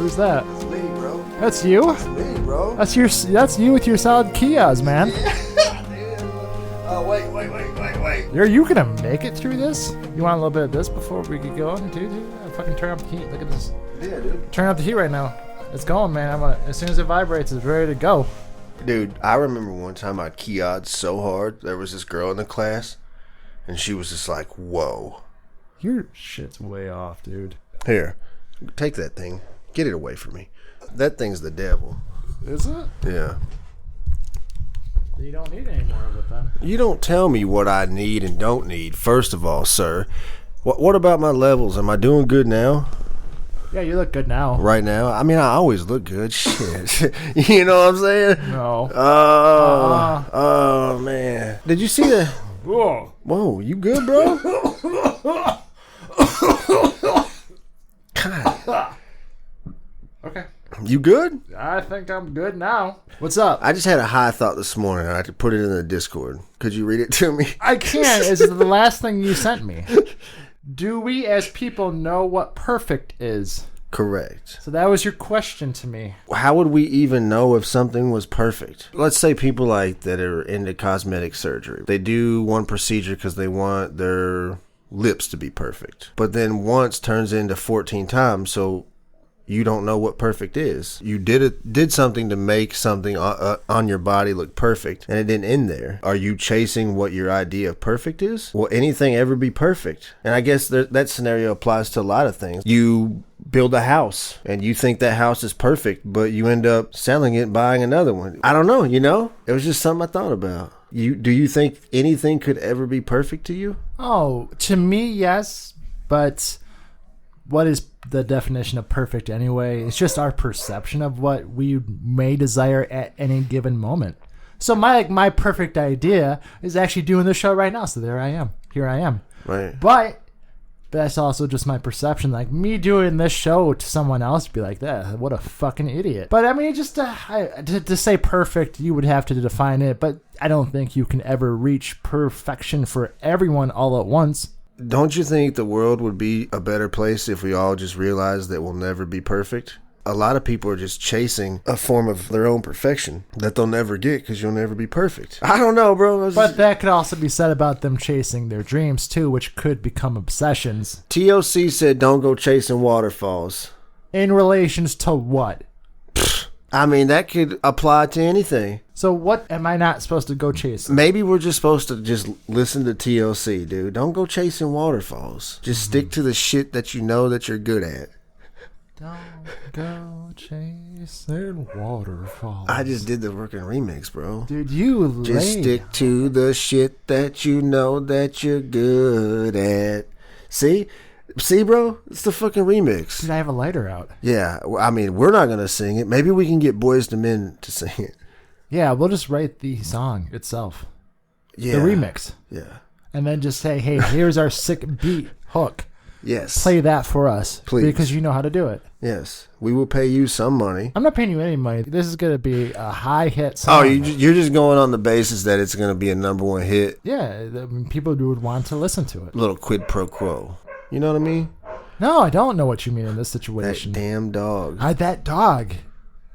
Who's that? That's me, bro. That's you? That's me, bro. That's you with your solid Kias, man. Oh, wait. You gonna make it through this? You want a little bit of this before we get going, dude? Fucking turn up the heat. Look at this. Yeah, dude. Turn up the heat right now. It's going, man. As soon as it vibrates, it's ready to go. Dude, I remember one time I keyed so hard. There was this girl in the class, and she was just like, whoa. Your shit's way off, dude. Here, take that thing. Get it away from me. That thing's the devil. Is it? Yeah. You don't need any more of it, then. You don't tell me what I need and don't need, first of all, sir. What about my levels? Am I doing good now? Yeah, you look good now. Right now? I mean, I always look good. Shit. You know what I'm saying? No. Oh, man. Did you see that? Whoa. Whoa, you good, bro? God. Okay. You good? I think I'm good now. What's up? I just had a high thought this morning. I could put it in the Discord. Could you read it to me? I can't. It's the last thing you sent me. Do we as people know what perfect is? Correct. So that was your question to me. How would we even know if something was perfect? Let's say people like that are into cosmetic surgery. They do one procedure because they want their lips to be perfect. But then once turns into 14 times, so you don't know what perfect is. You did something to make something on your body look perfect, and it didn't end there. Are you chasing what your idea of perfect is? Will anything ever be perfect? And I guess that scenario applies to a lot of things. You build a house, and you think that house is perfect, but you end up selling it and buying another one. I don't know, It was just something I thought about. Do you think anything could ever be perfect to you? Oh, to me, yes, but what is the definition of perfect anyway? It's just our perception of what we may desire at any given moment. So my perfect idea is actually doing this show right now. So there I am. Here I am. Right. But that's also just my perception. Like me doing this show to someone else would be like, that. What a fucking idiot. But I mean, just to say perfect, you would have to define it. But I don't think you can ever reach perfection for everyone all at once. Don't you think the world would be a better place if we all just realized that we'll never be perfect? A lot of people are just chasing a form of their own perfection that they'll never get because you'll never be perfect. I don't know, bro. But that could also be said about them chasing their dreams, too, which could become obsessions. TOC said don't go chasing waterfalls. In relations to what? I mean, that could apply to anything. So what am I not supposed to go chasing? Maybe we're just supposed to just listen to TLC, dude. Don't go chasing waterfalls. Just stick to the shit that you know that you're good at. Don't go chasing waterfalls. I just did the working remix, bro. Dude, you just lame. Stick to the shit that you know that you're good at. See, bro? It's the fucking remix. Dude, I have a lighter out. Yeah, I mean, we're not going to sing it. Maybe we can get Boyz II Men to sing it. Yeah, we'll just write the song itself. Yeah. The remix. Yeah. And then just say, hey, here's our sick beat hook. Yes. Play that for us. Please. Because you know how to do it. Yes. We will pay you some money. I'm not paying you any money. This is going to be a high hit song. Oh, you're just going on the basis that it's going to be a number one hit. Yeah, people would want to listen to it. A little quid pro quo. You know what I mean? No, I don't know what you mean in this situation. That damn dog. That dog.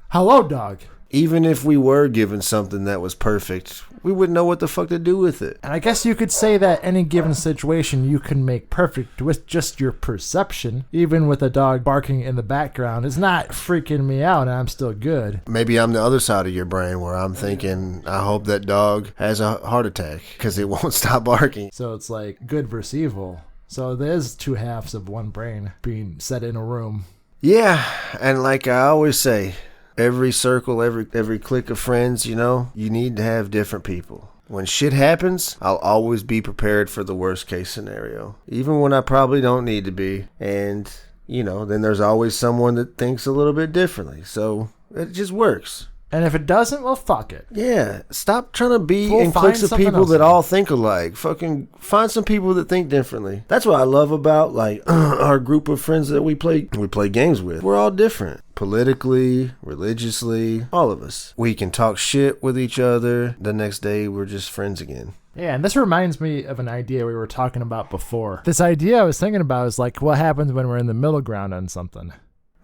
Hello, dog. Even if we were given something that was perfect, we wouldn't know what the fuck to do with it. And I guess you could say that any given situation you can make perfect with just your perception. Even with a dog barking in the background, it's not freaking me out and I'm still good. Maybe I'm the other side of your brain where I'm thinking, I hope that dog has a heart attack because it won't stop barking. So it's like good versus evil. So there's two halves of one brain being set in a room. Yeah, and like I always say, every circle, every clique of friends, you need to have different people. When shit happens, I'll always be prepared for the worst case scenario, even when I probably don't need to be. And, then there's always someone that thinks a little bit differently. So it just works. And if it doesn't, well, fuck it. Yeah, stop trying to be We'll in cliques of find people something that else. all think alike. Fucking find some people that think differently. That's what I love about our group of friends that we play games with. We're all different. Politically, religiously, all of us. We can talk shit with each other. The next day, we're just friends again. Yeah, and this reminds me of an idea we were talking about before. This idea I was thinking about is like what happens when we're in the middle ground on something.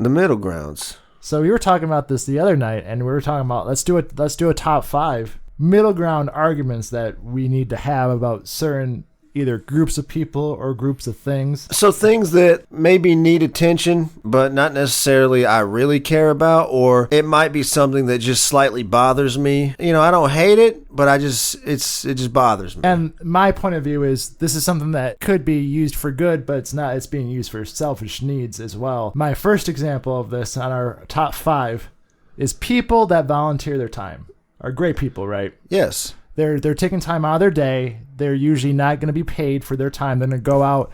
The middle grounds. So we were talking about this the other night, and we were talking about let's do a top 5 middle ground arguments that we need to have about certain either groups of people or groups of things. So things that maybe need attention, but not necessarily I really care about, or it might be something that just slightly bothers me. You know, I don't hate it, but it just bothers me. And my point of view is this is something that could be used for good, but it's not. It's being used for selfish needs as well. My first example of this on our top 5 is people that volunteer their time. Are great people, right? Yes. They're taking time out of their day. They're usually not going to be paid for their time. They're going to go out,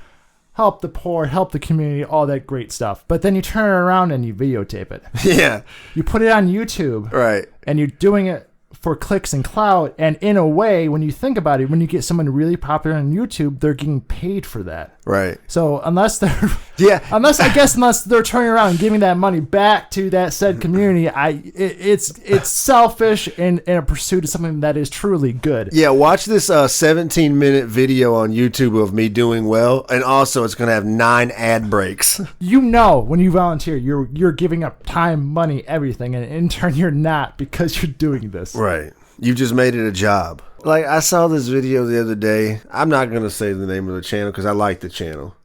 help the poor, help the community, all that great stuff. But then you turn it around and you videotape it. Yeah. You put it on YouTube. Right. And you're doing it for clicks and clout. And in a way, when you think about it, when you get someone really popular on YouTube, they're getting paid for that. Right. So unless they're yeah, unless they're turning around and giving that money back to that said community, it's selfish in a pursuit of something that is truly good. Yeah, watch this 17-minute video on YouTube of me doing well, and also it's going to have 9 ad breaks. You know, when you volunteer, you're giving up time, money, everything, and in turn you're not because you're doing this. Right. You've just made it a job. Like, I saw this video the other day. I'm not going to say the name of the channel because I like the channel.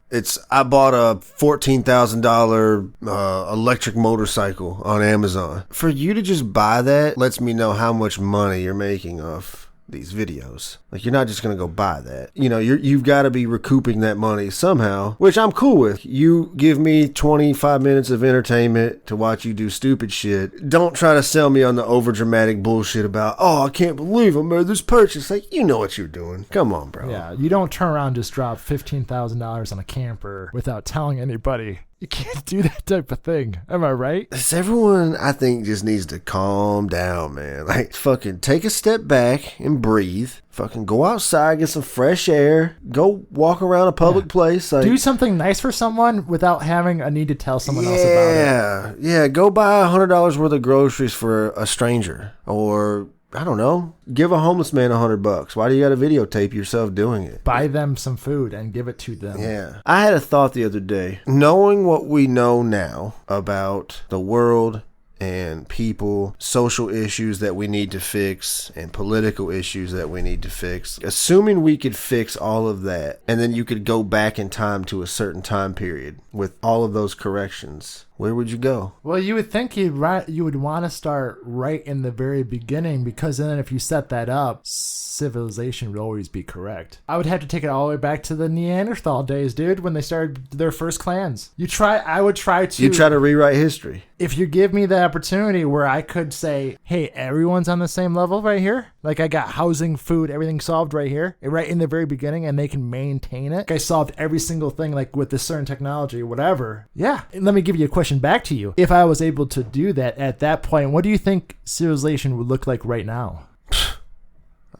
I bought a $14,000 electric motorcycle on Amazon. For you to just buy that lets me know how much money you're making off these videos. Like, you're not just going to go buy that. You know, you've got to be recouping that money somehow, which I'm cool with. You give me 25 minutes of entertainment to watch you do stupid shit. Don't try to sell me on the overdramatic bullshit about, oh, I can't believe I made this purchase. Like, you know what you're doing. Come on, bro. Yeah, you don't turn around and just drop $15,000 on a camper without telling anybody. You can't do that type of thing. Am I right? Everyone, I think, just needs to calm down, man. Like, fucking take a step back and breathe. Fucking go outside, get some fresh air. Go walk around a public place. Like, do something nice for someone without having a need to tell someone else about it. Yeah, go buy $100 worth of groceries for a stranger. Or, I don't know, give a homeless man $100. Why do you got to videotape yourself doing it? Buy them some food and give it to them. Yeah. I had a thought the other day. Knowing what we know now about the world and people, social issues that we need to fix, and political issues that we need to fix, assuming we could fix all of that, and then you could go back in time to a certain time period with all of those corrections, where would you go? Well, you would think you would want to start right in the very beginning, because then if you set that up, civilization would always be correct. I would have to take it all the way back to the Neanderthal days, dude, when they started their first clans. I would try to... You try to rewrite history. If you give me the opportunity where I could say, hey, everyone's on the same level right here. Like, I got housing, food, everything solved right here, right in the very beginning, and they can maintain it. Like, I solved every single thing, like with this certain technology, whatever. Yeah. And let me give you a question back to you. If I was able to do that at that point, what do you think civilization would look like right now?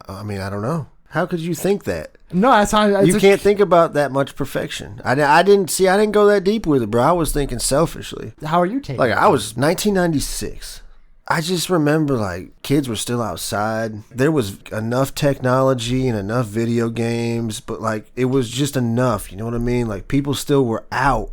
I mean, I don't know. How could you think that? No, that's not. You can't think about that much perfection. I didn't go that deep with it, bro. I was thinking selfishly. How are you taking Like, it? I was 1996. I just remember, like, kids were still outside. There was enough technology and enough video games, but, like, it was just enough. You know what I mean? Like, people still were out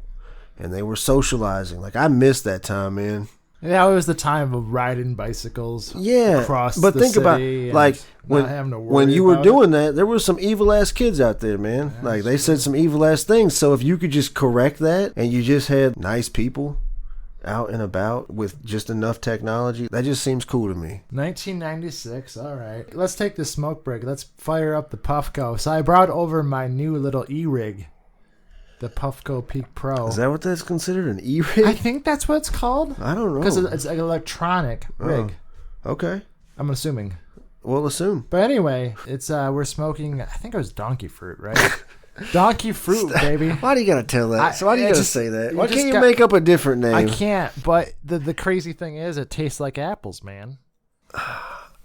and they were socializing. Like, I missed that time, man. Yeah, it was the time of riding bicycles across but the think about, city like, when you were doing that, there were some evil ass kids out there, man. Yeah, like, they said some evil ass things. So if you could just correct that and you just had nice people out and about with just enough technology, that just seems cool to me. 1996, all right. Let's take the smoke break. Let's fire up the Puffco. So I brought over my new little e-rig. The Puffco Peak Pro. Is that what that's considered, an e-rig? I think that's what it's called. I don't know. Because it's an electronic rig. Okay. I'm assuming. We'll assume. But anyway, it's we're smoking, I think it was donkey fruit, right? Donkey fruit, baby. Why do you gotta tell that? Why do you gotta say that? Why can't you make up a different name? I can't, but the crazy thing is it tastes like apples, man.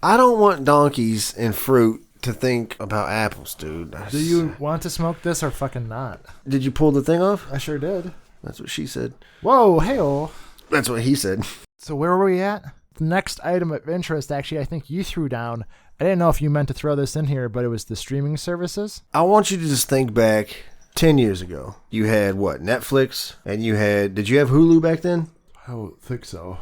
I don't want donkeys and fruit to think about apples, dude. Do you want to smoke this or fucking not? Did you pull the thing off? I sure did. That's what she said. Whoa, hey-oh. That's what he said. So where were we at? The next item of interest, actually, I think you threw down. I didn't know if you meant to throw this in here, but it was the streaming services. I want you to just think back 10 years ago. You had, what, Netflix? And did you have Hulu back then? I don't think so.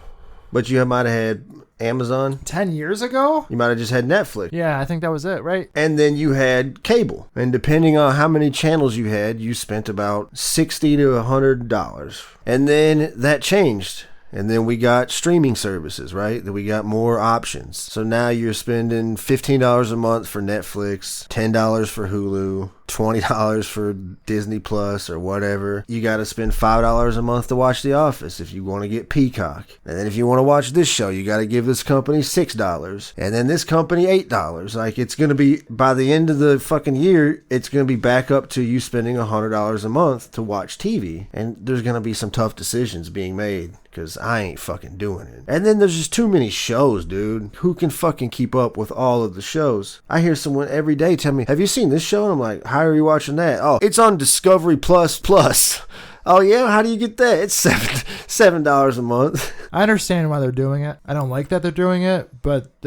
But you might have had Amazon. 10 years ago? You might have just had Netflix. Yeah, I think that was it, right? And then you had cable. And depending on how many channels you had, you spent about $60 to $100. And then that changed. And then we got streaming services, right? That we got more options. So now you're spending $15 a month for Netflix, $10 for Hulu, $20 for Disney Plus or whatever. You got to spend $5 a month to watch The Office if you want to get Peacock. And then if you want to watch this show, you got to give this company $6. And then this company $8. Like, it's going to be, by the end of the fucking year, it's going to be back up to you spending $100 a month to watch TV. And there's going to be some tough decisions being made, because I ain't fucking doing it. And then there's just too many shows, dude. Who can fucking keep up with all of the shows? I hear someone every day tell me, have you seen this show? And I'm like, how are you watching that? Oh, it's on Discovery Plus Plus. Oh yeah? How do you get that? It's $7 a month. I understand why they're doing it. I don't like that they're doing it, but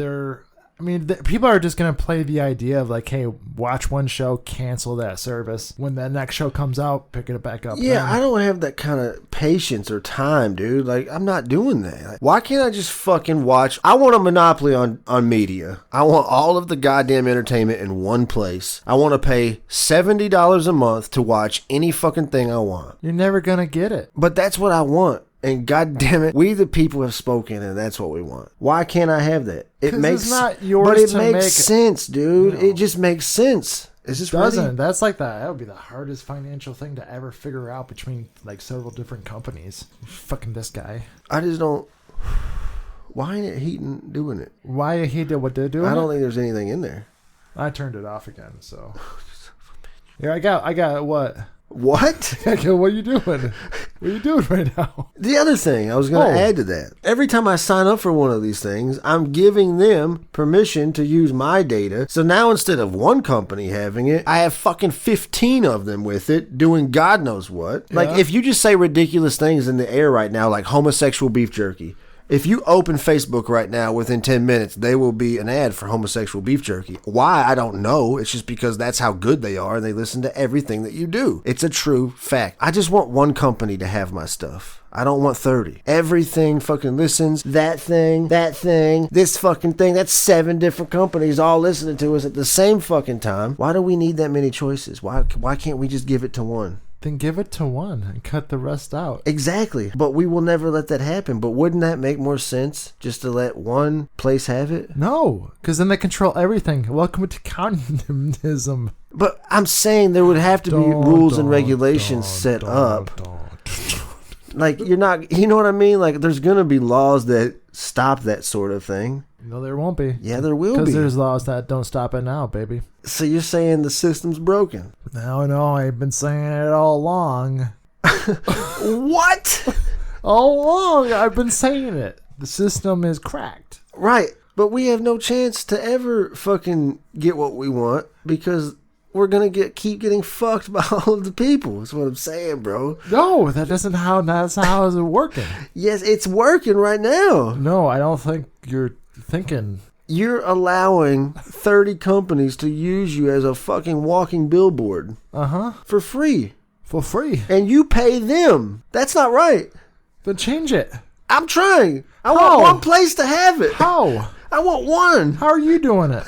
people are just going to play the idea of like, hey, watch one show, cancel that service. When that next show comes out, pick it back up. Yeah, I don't have that kind of patience or time, dude. Like, I'm not doing that. Like, why can't I just fucking watch? I want a monopoly on media. I want all of the goddamn entertainment in one place. I want to pay $70 a month to watch any fucking thing I want. You're never going to get it. But that's what I want. And goddamn it, we the people have spoken, and that's what we want. Why can't I have that? It makes it's not yours, but it to makes sense, dude. No. It just makes sense. Is this doesn't? ready? That's like that would be the hardest financial thing to ever figure out between like several different companies. Fucking this guy. I just don't. Why ain't it Heaton doing it? Why he did what they're doing? I don't think there's anything in there. I turned it off again. So here I got what? What? What are you doing? What are you doing right now? The other thing I was going to add to that. Every time I sign up for one of these things, I'm giving them permission to use my data. So now instead of one company having it, I have fucking 15 of them with it doing God knows what. Yeah. Like, if you just say ridiculous things in the air right now, like homosexual beef jerky. If you open Facebook right now, within 10 minutes, there will be an ad for homosexual beef jerky. Why? I don't know. It's just because that's how good they are, and they listen to everything that you do. It's a true fact. I just want one company to have my stuff. I don't want 30. Everything fucking listens. That thing, this fucking thing. That's 7 different companies all listening to us at the same fucking time. Why do we need that many choices? Why can't we just give it to one? Then give it to one and cut the rest out. Exactly. But we will never let that happen. But wouldn't that make more sense just to let one place have it? No, because then they control everything. Welcome to communism. But I'm saying there would have to be rules and regulations set up. Like, you're not, you know what I mean? Like, there's going to be laws that stop that sort of thing. No, there won't be. Yeah, there will be. Because there's laws that don't stop it now, baby. So you're saying the system's broken? No, I've been saying it all along. What? All along, I've been saying it. The system is cracked. Right. But we have no chance to ever fucking get what we want because we're going to keep getting fucked by all of the people. That's what I'm saying, bro. No, that's not how it's working. Yes, it's working right now. No, I don't think you're thinking. You're allowing 30 companies to use you as a fucking walking billboard. Uh-huh. For free. For free. And you pay them. That's not right. Then change it. I'm trying. I want one place to have it. How? I want one. How are you doing it?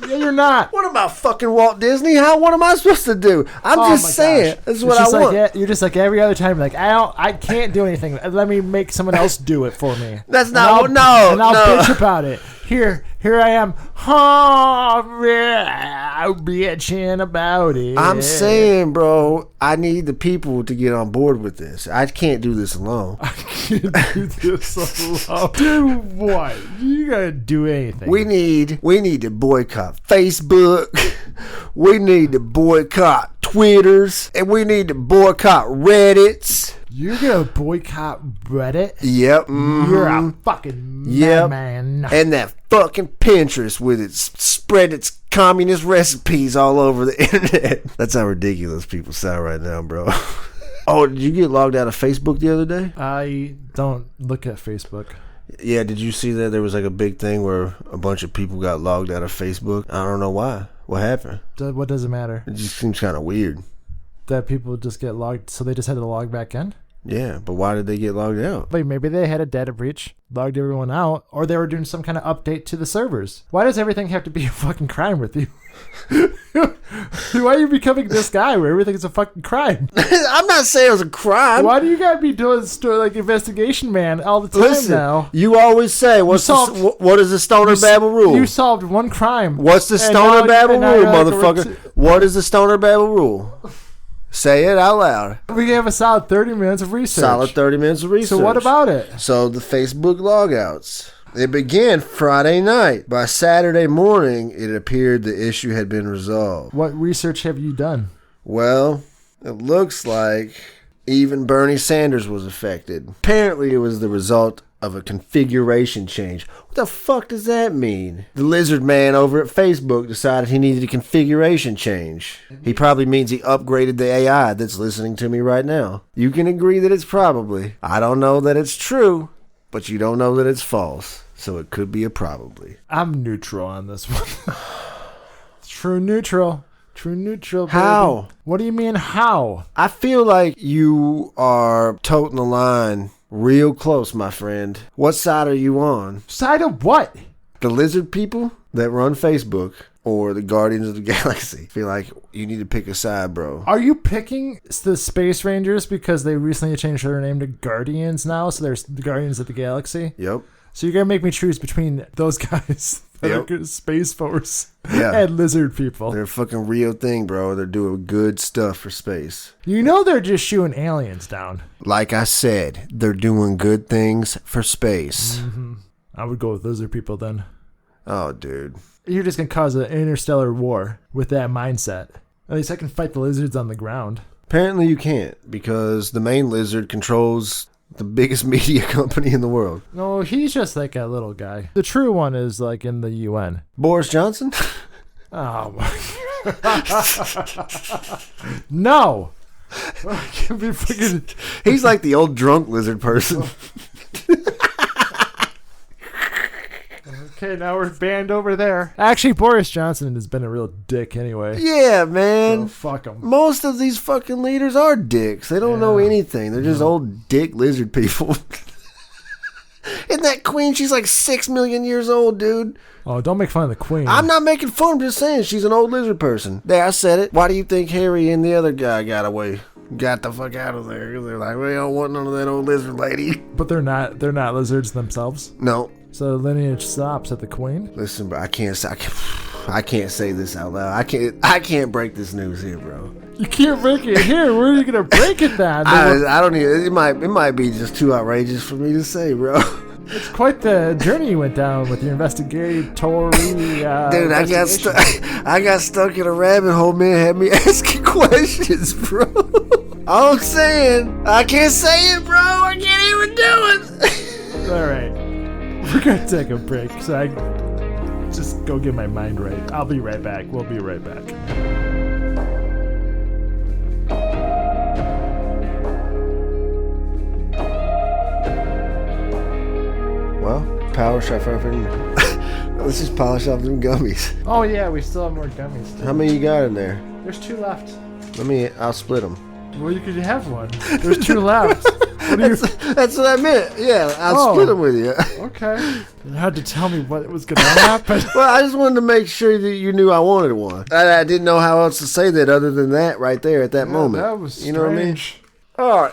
Yeah, you're not. What about fucking Walt Disney? What am I supposed to do? I'm just saying. Gosh. This is what I want. Like, you're just like every other time. Like I can't do anything. Let me make someone else do it for me. That's not. And I'll bitch about it. Here I am. Bitching about it. I'm saying, bro, I need the people to get on board with this. I can't do this alone. I can't do this alone. Do what? You gotta do anything. We need to boycott Facebook. We need to boycott Twitters. And we need to boycott Reddits. You're gonna boycott Reddit? Yep. Mm-hmm. You're a fucking madman. And that fucking Pinterest with spread its communist recipes all over the internet. That's how ridiculous people sound right now, bro. Oh, did you get logged out of Facebook the other day? I don't look at Facebook. Yeah, did you see that there was like a big thing where a bunch of people got logged out of Facebook? I don't know why. What happened? What does it matter? It just seems kind of weird. That people just get logged, so they just had to log back in? Yeah, but why did they get logged out? Like maybe they had a data breach, logged everyone out, or they were doing some kind of update to the servers. Why does everything have to be a fucking crime with you? Why are you becoming this guy where everything's a fucking crime? I'm not saying it was a crime. Why do you gotta be doing like investigation man all the time now? You always say, what is the Stoner Babble rule? You solved one crime. What's the Stoner Babble rule, motherfucker? What is the Stoner Babble rule? Say it out loud. We have a solid 30 minutes of research. Solid 30 minutes of research. So what about it? So the Facebook logouts. It began Friday night. By Saturday morning, it appeared the issue had been resolved. What research have you done? Well, it looks like even Bernie Sanders was affected. Apparently, it was the result of a configuration change. What the fuck does that mean? The lizard man over at Facebook decided he needed a configuration change. He probably means he upgraded the AI that's listening to me right now. You can agree that it's probably. I don't know that it's true, but you don't know that it's false. So it could be a probably. I'm neutral on this one. True neutral. True neutral, baby. How? What do you mean, how? I feel like you are toting the line real close, my friend. What side are you on? Side of what? The lizard people that run Facebook or the Guardians of the Galaxy? I feel like you need to pick a side, bro. Are you picking the Space Rangers because they recently changed their name to Guardians now? So there's the Guardians of the Galaxy? Yep. So you're going to make me choose between those guys that are Space Force and lizard people. They're a fucking real thing, bro. They're doing good stuff for space. You know they're just shooting aliens down. Like I said, they're doing good things for space. Mm-hmm. I would go with lizard people then. Oh, dude. You're just going to cause an interstellar war with that mindset. At least I can fight the lizards on the ground. Apparently you can't, because the main lizard controls the biggest media company in the world. No, he's just like a little guy. The true one is like in the UN. Boris Johnson? Oh my God. No. He's like the old drunk lizard person. Okay, now we're banned over there. Actually, Boris Johnson has been a real dick anyway. Yeah, man. So fuck him. Most of these fucking leaders are dicks. They don't know anything. They're just old dick lizard people. Isn't that queen? She's like 6 million years old, dude. Oh, don't make fun of the queen. I'm not making fun. I'm just saying she's an old lizard person. There, I said it. Why do you think Harry and the other guy got away? Got the fuck out of there. They're like, we don't want none of that old lizard lady. But they're not lizards themselves? No. So the lineage stops at the queen? Listen, bro, I can't say this out loud. I can't break this news here, bro. You can't break it here. Where are you gonna break it then? I don't even. It might be just too outrageous for me to say, bro. It's quite the journey you went down with your investigatory. Dude, I got stuck in a rabbit hole, man. Had me asking questions, bro. All I'm saying, I can't say it, bro. I can't even do it. All right. We're going to take a break, so I just go get my mind right. I'll be right back. We'll be right back. Well, polish off everything. Let's just polish off them gummies. Oh, yeah, we still have more gummies. Too. How many you got in there? There's 2 left. I'll split them. Well, you could have one. There's 2 left. That's what I meant. Yeah, I'll split them with you. Okay. You had to tell me what was going to happen. Well, I just wanted to make sure that you knew I wanted one. I didn't know how else to say that other than that right there at that moment. That was strange. You know what I mean? All right.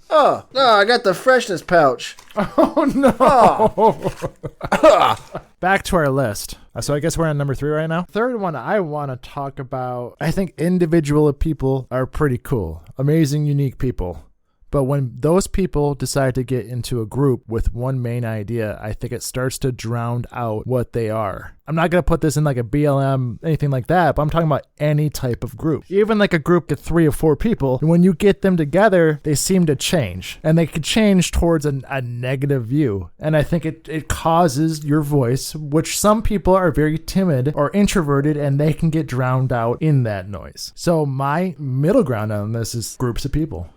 Oh, no, I got the freshness pouch. Oh, no. Oh. Back to our list. So I guess we're on number 3 right now. Third one I want to talk about, I think individual people are pretty cool. Amazing, unique people. But when those people decide to get into a group with one main idea, I think it starts to drown out what they are. I'm not going to put this in like a BLM, anything like that, but I'm talking about any type of group. Even like a group of 3 or 4 people, when you get them together, they seem to change. And they could change towards a negative view. And I think it causes your voice, which some people are very timid or introverted, and they can get drowned out in that noise. So my middle ground on this is groups of people.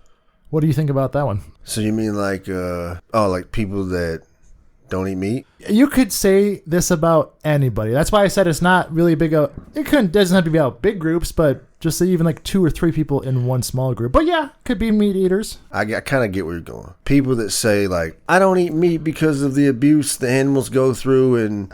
What do you think about that one? So you mean like people that don't eat meat? You could say this about anybody. That's why I said it's not really big. Doesn't have to be about big groups, but Just even like 2 or 3 people in one small group. But yeah, could be meat eaters. I kind of get where you're going. People that say, like, I don't eat meat because of the abuse the animals go through, and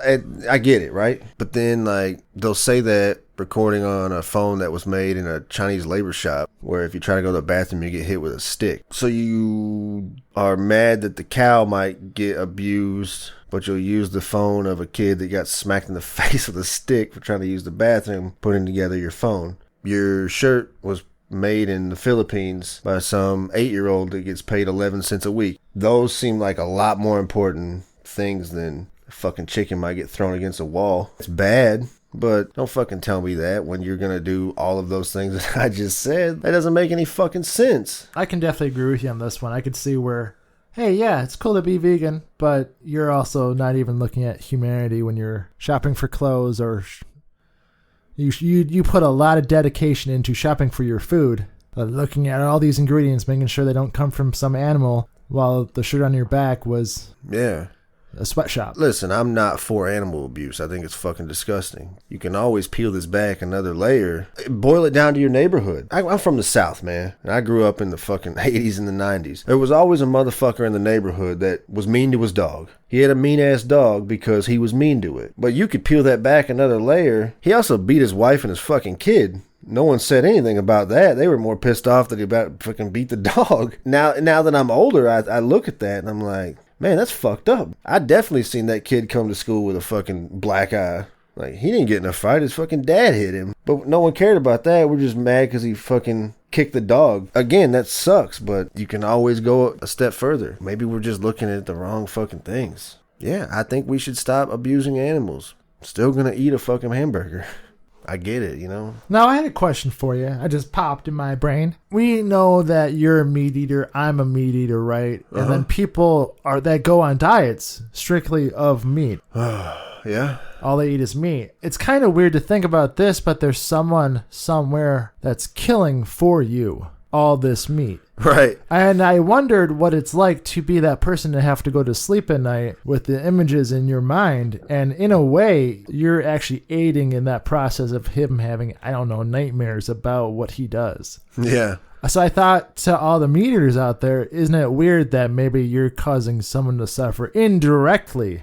I get it, right? But then, like, they'll say that recording on a phone that was made in a Chinese labor shop, where if you try to go to the bathroom, you get hit with a stick. So you are mad that the cow might get abused, but you'll use the phone of a kid that got smacked in the face with a stick for trying to use the bathroom, putting together your phone. Your shirt was made in the Philippines by some 8-year-old that gets paid 11 cents a week. Those seem like a lot more important things than a fucking chicken might get thrown against a wall. It's bad, but don't fucking tell me that when you're gonna do all of those things that I just said. That doesn't make any fucking sense. I can definitely agree with you on this one. I could see where, hey, yeah, it's cool to be vegan, but you're also not even looking at humanity when you're shopping for clothes, or you put a lot of dedication into shopping for your food, looking at all these ingredients, making sure they don't come from some animal, while the shirt on your back was a sweatshop. Listen, I'm not for animal abuse. I think it's fucking disgusting. You can always peel this back another layer. Boil it down to your neighborhood. I'm from the South, man. And I grew up in the fucking 80s and the 90s. There was always a motherfucker in the neighborhood that was mean to his dog. He had a mean-ass dog because he was mean to it. But you could peel that back another layer. He also beat his wife and his fucking kid. No one said anything about that. They were more pissed off that he about fucking beat the dog. Now that I'm older, I look at that and I'm like, man, that's fucked up. I definitely seen that kid come to school with a fucking black eye. Like, he didn't get in a fight. His fucking dad hit him. But no one cared about that. We're just mad because he fucking kicked the dog. Again, that sucks, but you can always go a step further. Maybe we're just looking at the wrong fucking things. Yeah, I think we should stop abusing animals. Still gonna eat a fucking hamburger. I get it, you know? Now, I had a question for you. I just popped in my brain. We know that you're a meat eater. I'm a meat eater, right? And then people that go on diets strictly of meat. Yeah? All they eat is meat. It's kind of weird to think about this, but there's someone somewhere that's killing for you all this meat. Right. And I wondered what it's like to be that person to have to go to sleep at night with the images in your mind. And in a way, you're actually aiding in that process of him having, I don't know, nightmares about what he does. Yeah. So I thought to all the meat eaters out there, isn't it weird that maybe you're causing someone to suffer indirectly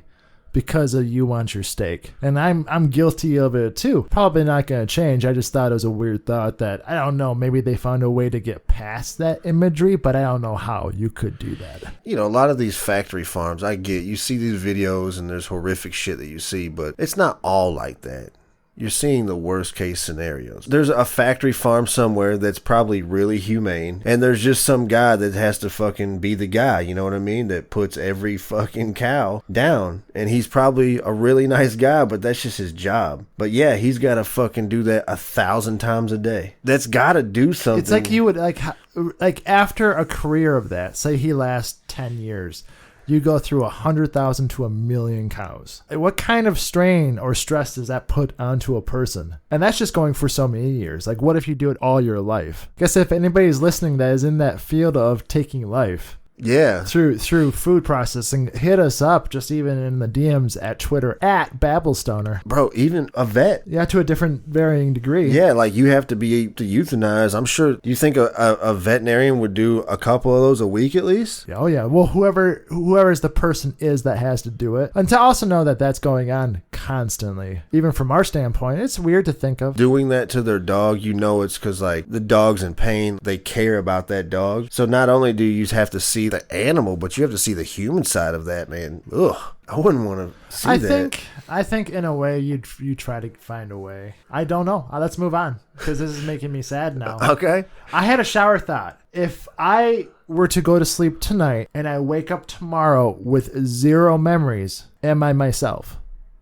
because of you want your steak? And I'm guilty of it too. Probably not going to change. I just thought it was a weird thought that, I don't know, maybe they found a way to get past that imagery, but I don't know how you could do that. You know, a lot of these factory farms, I get, you see these videos and there's horrific shit that you see, but it's not all like that. You're seeing the worst case scenarios. There's a factory farm somewhere that's probably really humane, and there's just some guy that has to fucking be the guy, you know what I mean, that puts every fucking cow down. And he's probably a really nice guy, but that's just his job. But yeah, he's got to fucking do that 1,000 times a day. That's got to do something. It's like you would, like after a career of that, say he lasts 10 years, you go through 100,000 to 1,000,000 cows. What kind of strain or stress does that put onto a person? And that's just going for so many years. Like, what if you do it all your life? I guess if anybody's listening that is in that field of taking life, yeah, through food processing, hit us up, just even in the DMs at Twitter at Babelstoner. Bro, even a vet. Yeah, to a different varying degree. Yeah, like you have to be to euthanize. I'm sure. Do you think a veterinarian would do a couple of those a week at least? Oh yeah. Well, whoever the person is that has to do it, and to also know that that's going on constantly. Even from our standpoint, it's weird to think of doing that to their dog. You know, it's because like the dog's in pain. They care about that dog. So not only do you have to see the animal, but you have to see the human side of that, man. Ugh, I wouldn't want to see that. I think in a way you try to find a way. I don't know. Let's move on because this is making me sad now. Okay. I had a shower thought. If I were to go to sleep tonight and I wake up tomorrow with 0 memories, am I myself?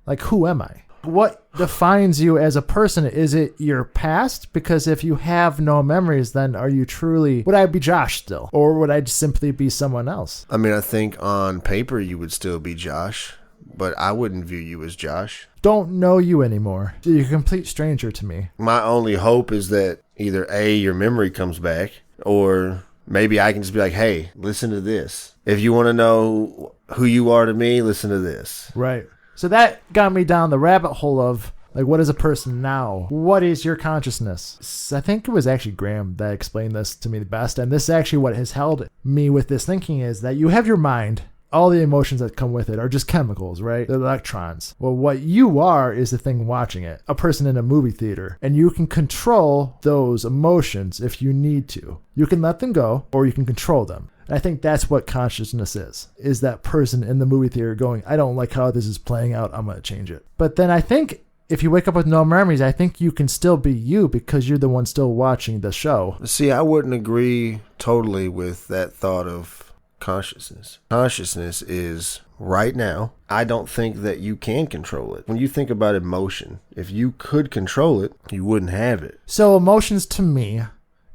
Like, who am I? What defines you as a person? Is it your past? Because if you have no memories, then are you truly, would I be Josh still? Or would I simply be someone else? I mean, I think on paper you would still be Josh, but I wouldn't view you as Josh. Don't know you anymore. You're a complete stranger to me. My only hope is that either A, your memory comes back, or maybe I can just be like, hey, listen to this. If you want to know who you are to me, listen to this. Right. So that got me down the rabbit hole of Like, what is a person now? What is your consciousness? I think it was actually Graham that explained this to me the best. And this is actually what has held me with this thinking is that you have your mind. All the emotions that come with it are just chemicals, right? They're electrons. Well, what you are is the thing watching it, a person in a movie theater. And you can control those emotions if you need to. You can let them go or you can control them. And I think that's what consciousness is that person in the movie theater going, I don't like how this is playing out. I'm going to change it. But then I think if you wake up with no memories, I think you can still be you because you're the one still watching the show. See, I wouldn't agree totally with that thought of consciousness. Consciousness is right now. I don't think that you can control it. When you think about emotion, if you could control it, you wouldn't have it. So emotions to me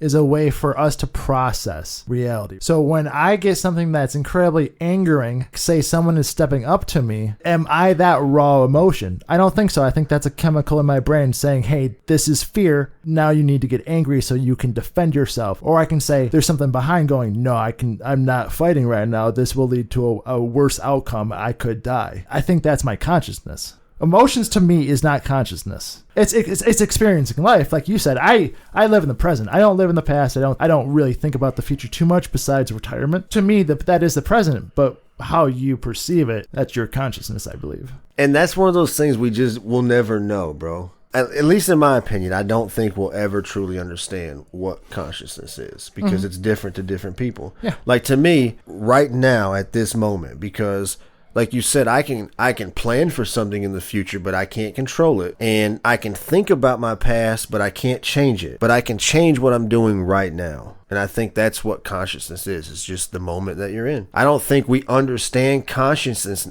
is a way for us to process reality. So when I get something that's incredibly angering, say someone is stepping up to me, am I that raw emotion? I don't think so. I think that's a chemical in my brain saying, hey, this is fear. Now you need to get angry so you can defend yourself. Or I can say there's something behind going, no, I'm not fighting right now. This will lead to a worse outcome. I could die. I think that's my consciousness. Emotions to me is not consciousness. It's experiencing life. Like you said, I live in the present. I don't live in the past. I don't really think about the future too much besides retirement. To me, that is the present, but how you perceive it, that's your consciousness, I believe. And that's one of those things we'll never know, bro. At least in my opinion, I don't think we'll ever truly understand what consciousness is because it's different to different people. Yeah. Like to me, right now at this moment, because like you said, I can plan for something in the future, but I can't control it. And I can think about my past, but I can't change it. But I can change what I'm doing right now. And I think that's what consciousness is. It's just the moment that you're in. I don't think we understand consciousness.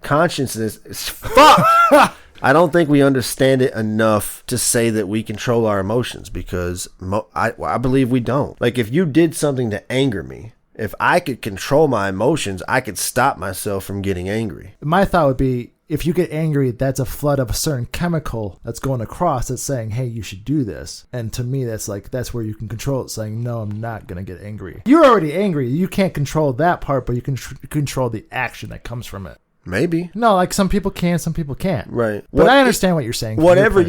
Consciousness is fuck. I don't think we understand it enough to say that we control our emotions because I believe we don't. Like if you did something to anger me, if I could control my emotions, I could stop myself from getting angry. My thought would be, if you get angry, that's a flood of a certain chemical that's going across that's saying, hey, you should do this. And to me, that's where you can control it, saying, no, I'm not going to get angry. You're already angry. You can't control that part, but you can control the action that comes from it. Maybe. No, like some people can, some people can't. Right. But I understand what you're saying. Whatever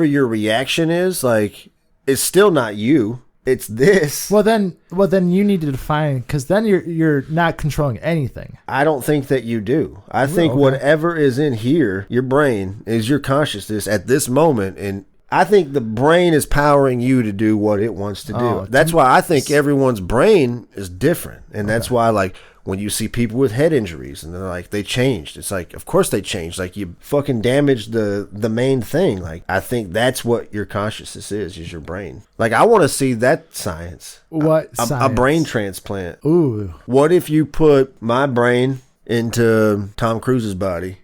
your reaction is, like, it's still not you. It's this. Well, then you need to define, because then you're not controlling anything. I don't think that you do. I think whatever is in here, your brain, is your consciousness at this moment, and I think the brain is powering you to do what it wants to do. That's why I think everyone's brain is different, and that's why, like, when you see people with head injuries and they're like, they changed. It's like, of course they changed. Like, you fucking damaged the main thing. Like, I think that's what your consciousness is your brain. Like, I want to see that science. What science? A brain transplant. Ooh. What if you put my brain into Tom Cruise's body?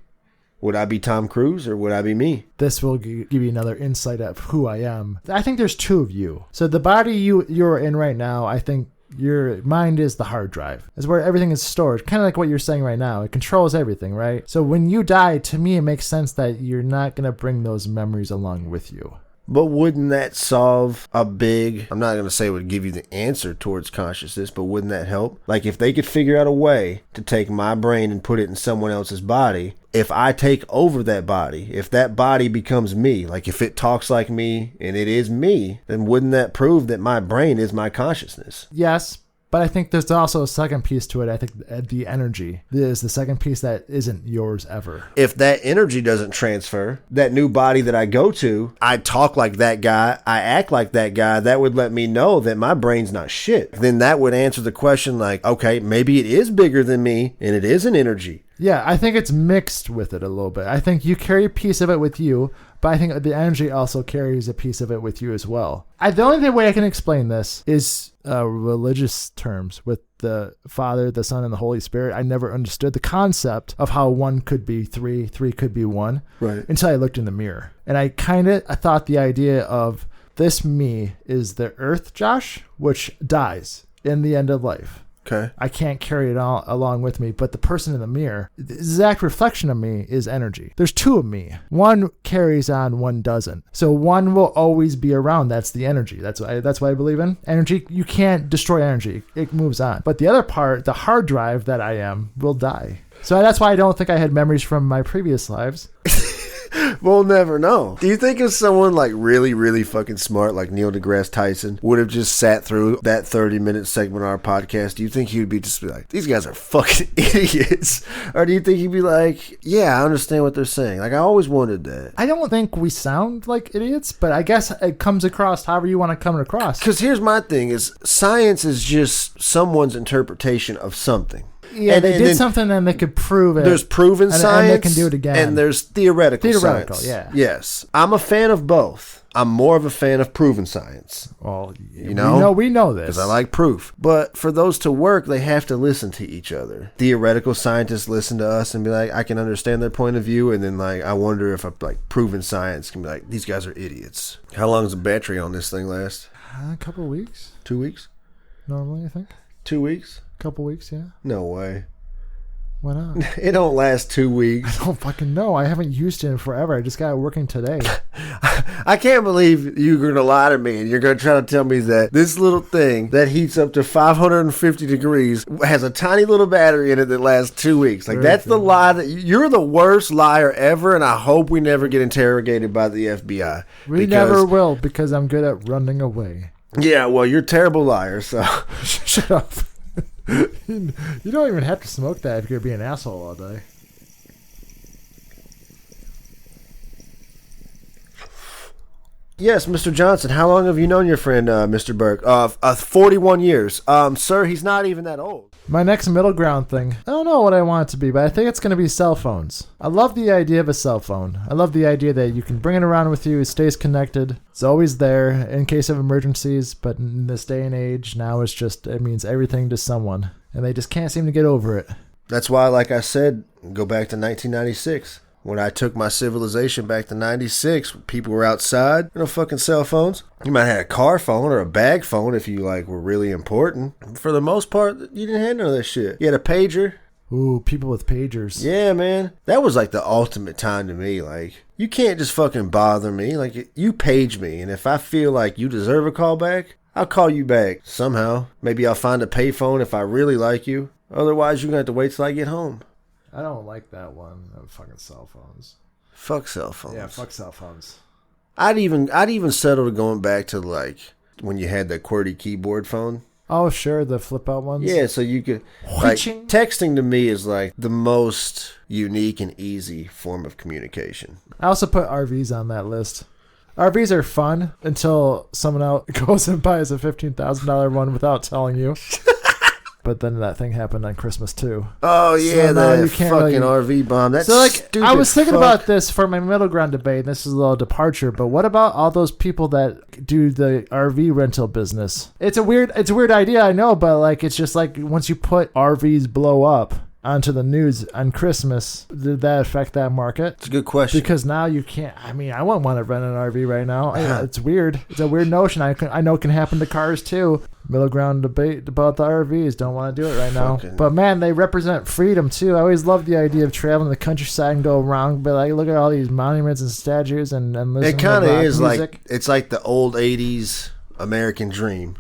Would I be Tom Cruise or would I be me? This will give you another insight of who I am. I think there's two of you. So the body you're in right now, I think, your mind is the hard drive. It's where everything is stored. Kind of like what you're saying right now. It controls everything, right? So when you die, to me, it makes sense that you're not going to bring those memories along with you. But wouldn't that solve a big, I'm not going to say it would give you the answer towards consciousness, but wouldn't that help? Like if they could figure out a way to take my brain and put it in someone else's body, if I take over that body, if that body becomes me, like if it talks like me and it is me, then wouldn't that prove that my brain is my consciousness? Yes. But I think there's also a second piece to it. I think the energy is the second piece that isn't yours ever. If that energy doesn't transfer, that new body that I go to, I talk like that guy, I act like that guy, that would let me know that my brain's not shit. Then that would answer the question like, okay, maybe it is bigger than me and it is an energy. Yeah, I think it's mixed with it a little bit. I think you carry a piece of it with you, but I think the energy also carries a piece of it with you as well. The only way I can explain this is religious terms with the Father, the Son, and the Holy Spirit. I never understood the concept of how one could be three could be one, right? Until I looked in the mirror. And I thought the idea of this me is the earth, Josh, which dies in the end of life. Okay. I can't carry it all along with me, but the person in the mirror, the exact reflection of me is energy. There's two of me. One carries on, one doesn't. So one will always be around. That's the energy. That's what I believe in. Energy, you can't destroy energy. It moves on. But the other part, the hard drive that I am, will die. So that's why I don't think I had memories from my previous lives. We'll never know. Do you think if someone like really, really fucking smart, like Neil deGrasse Tyson, would have just sat through that 30-minute segment of our podcast, do you think he would be like, these guys are fucking idiots? Or do you think he'd be like, yeah, I understand what they're saying? Like, I always wondered that. I don't think we sound like idiots, but I guess it comes across however you want to come across. Because here's my thing is science is just someone's interpretation of something. Yeah, they did something and they could prove it. There's proven science. And they can do it again. And there's theoretical science. Yeah. Yes. I'm a fan of both. I'm more of a fan of proven science. Well, you know? We know this. Because I like proof. But for those to work, they have to listen to each other. Theoretical scientists listen to us and be like, I can understand their point of view. And then, like, I wonder if, like, proven science can be like, these guys are idiots. How long does the battery on this thing last? A couple of weeks. 2 weeks? Normally, I think. 2 weeks? Couple weeks, yeah. No way. Why not? It don't last 2 weeks. I don't fucking know. I haven't used it in forever. I just got it working today. I can't believe you're going to lie to me and you're going to try to tell me that this little thing that heats up to 550 degrees has a tiny little battery in it that lasts 2 weeks. Like, that's the lie that you're the worst liar ever, and I hope we never get interrogated by the FBI. We never will, because I'm good at running away. Yeah, well, you're a terrible liar, so. Shut up. You don't even have to smoke that if you're being an asshole all day. Yes, Mr. Johnson, how long have you known your friend, Mr. Burke? 41 years. Sir, he's not even that old. My next middle ground thing, I don't know what I want it to be, but I think it's going to be cell phones. I love the idea of a cell phone. I love the idea that you can bring it around with you, it stays connected, it's always there in case of emergencies, but in this day and age, now it means everything to someone, and they just can't seem to get over it. That's why, like I said, go back to 1996. When I took my civilization back to 96, people were outside, no fucking cell phones. You might have had a car phone or a bag phone if you, like, were really important. For the most part, you didn't have none of that shit. You had a pager. Ooh, people with pagers. Yeah, man. That was, like, the ultimate time to me. Like, you can't just fucking bother me. Like, you page me, and if I feel like you deserve a call back, I'll call you back somehow. Maybe I'll find a payphone if I really like you. Otherwise, you're going to have to wait till I get home. I don't like that one. Fucking cell phones. Fuck cell phones. Yeah, fuck cell phones. I'd even settle to going back to, like, when you had the QWERTY keyboard phone. Oh, sure, the flip out ones. Yeah, so you could, like, texting to me is like the most unique and easy form of communication. I also put RVs on that list. RVs are fun until someone else goes and buys a $15,000 one without telling you. But then that thing happened on Christmas too. Oh yeah, so that fucking RV bomb. That's so, like, stupid. I was thinking about this for my middle ground debate, and this is a little departure. But what about all those people that do the RV rental business? It's a weird idea, I know, but like it's just like once you put RVs blow up onto the news on Christmas, did that affect that market? It's a good question. Because now you can't. I mean, I wouldn't want to rent an RV right now. It's weird. It's a weird notion. I know it can happen to cars too. Middle ground debate about the RVs. Don't want to do it right now. But man, they represent freedom too. I always love the idea of traveling the countryside and go around, but like look at all these monuments and statues and listen to rock music. It kind of is like it's like the old '80s American dream.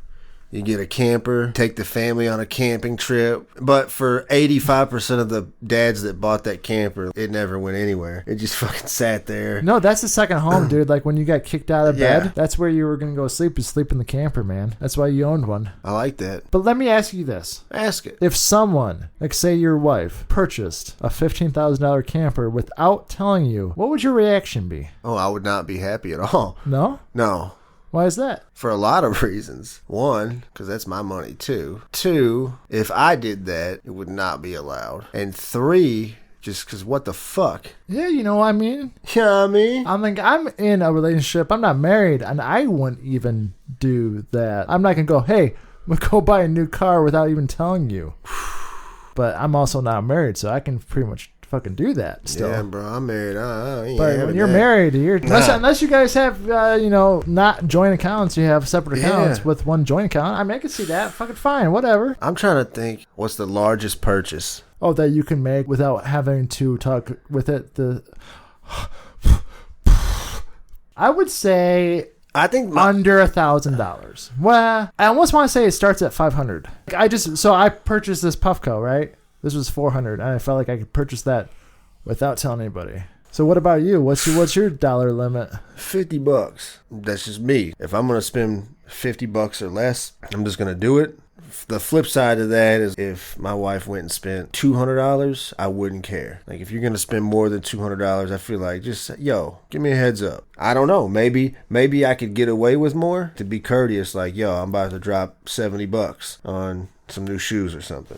You get a camper, take the family on a camping trip. But for 85% of the dads that bought that camper, it never went anywhere. It just fucking sat there. No, that's the second home, dude. Like when you got kicked out of bed, that's where you were going to go sleep, is sleep in the camper, man. That's why you owned one. I like that. But let me ask you this. Ask it. If someone, like say your wife, purchased a $15,000 camper without telling you, what would your reaction be? Oh, I would not be happy at all. No? No. Why is that? For a lot of reasons. One, because that's my money too. Two, if I did that, it would not be allowed. And three, just because what the fuck? Yeah, you know what I mean? You know what I mean? I'm like, I'm in a relationship. I'm not married, and I wouldn't even do that. I'm not going to go, hey, we'll go buy a new car without even telling you. But I'm also not married, so I can pretty much fucking do that still. Yeah, bro, I'm married. But when you're married, unless you guys have not joint accounts, you have separate accounts with one joint account. I mean, I can see that. Fucking fine, whatever. I'm trying to think, what's the largest purchase? Oh, that you can make without having to talk with it. I would say I think under $1,000. Well, I almost want to say it starts at $500. I purchased this Puffco, right? This was $400, and I felt like I could purchase that without telling anybody. So what about you? What's your dollar limit? $50. That's just me. If I'm gonna spend $50 or less, I'm just gonna do it. The flip side of that is if my wife went and spent $200, I wouldn't care. Like, if you're going to spend more than $200, I feel like just, yo, give me a heads up. I don't know. Maybe I could get away with more to be courteous. Like, yo, I'm about to drop $70 on some new shoes or something.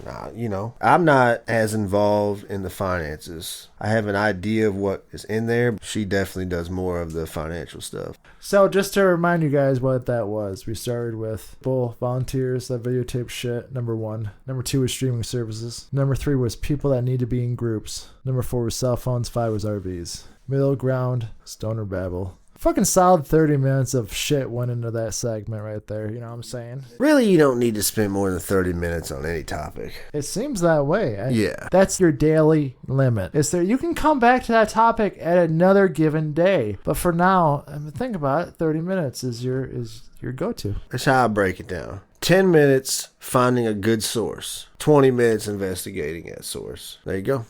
I'm not as involved in the finances. I have an idea of what is in there. She definitely does more of the financial stuff. So just to remind you guys what that was, we started with full volunteers that videotape shit, number 1. Number 2 was streaming services. Number 3 was people that need to be in groups. Number 4 was cell phones. 5 was RVs. Middle ground, stoner babble. Fucking solid 30 minutes of shit went into that segment right there. You know what I'm saying? Really, you don't need to spend more than 30 minutes on any topic. It seems that way. Yeah. That's your daily limit. You can come back to that topic at another given day. But for now, think about it. 30 minutes is your go-to. That's how I break it down. 10 minutes finding a good source. 20 minutes investigating that source. There you go.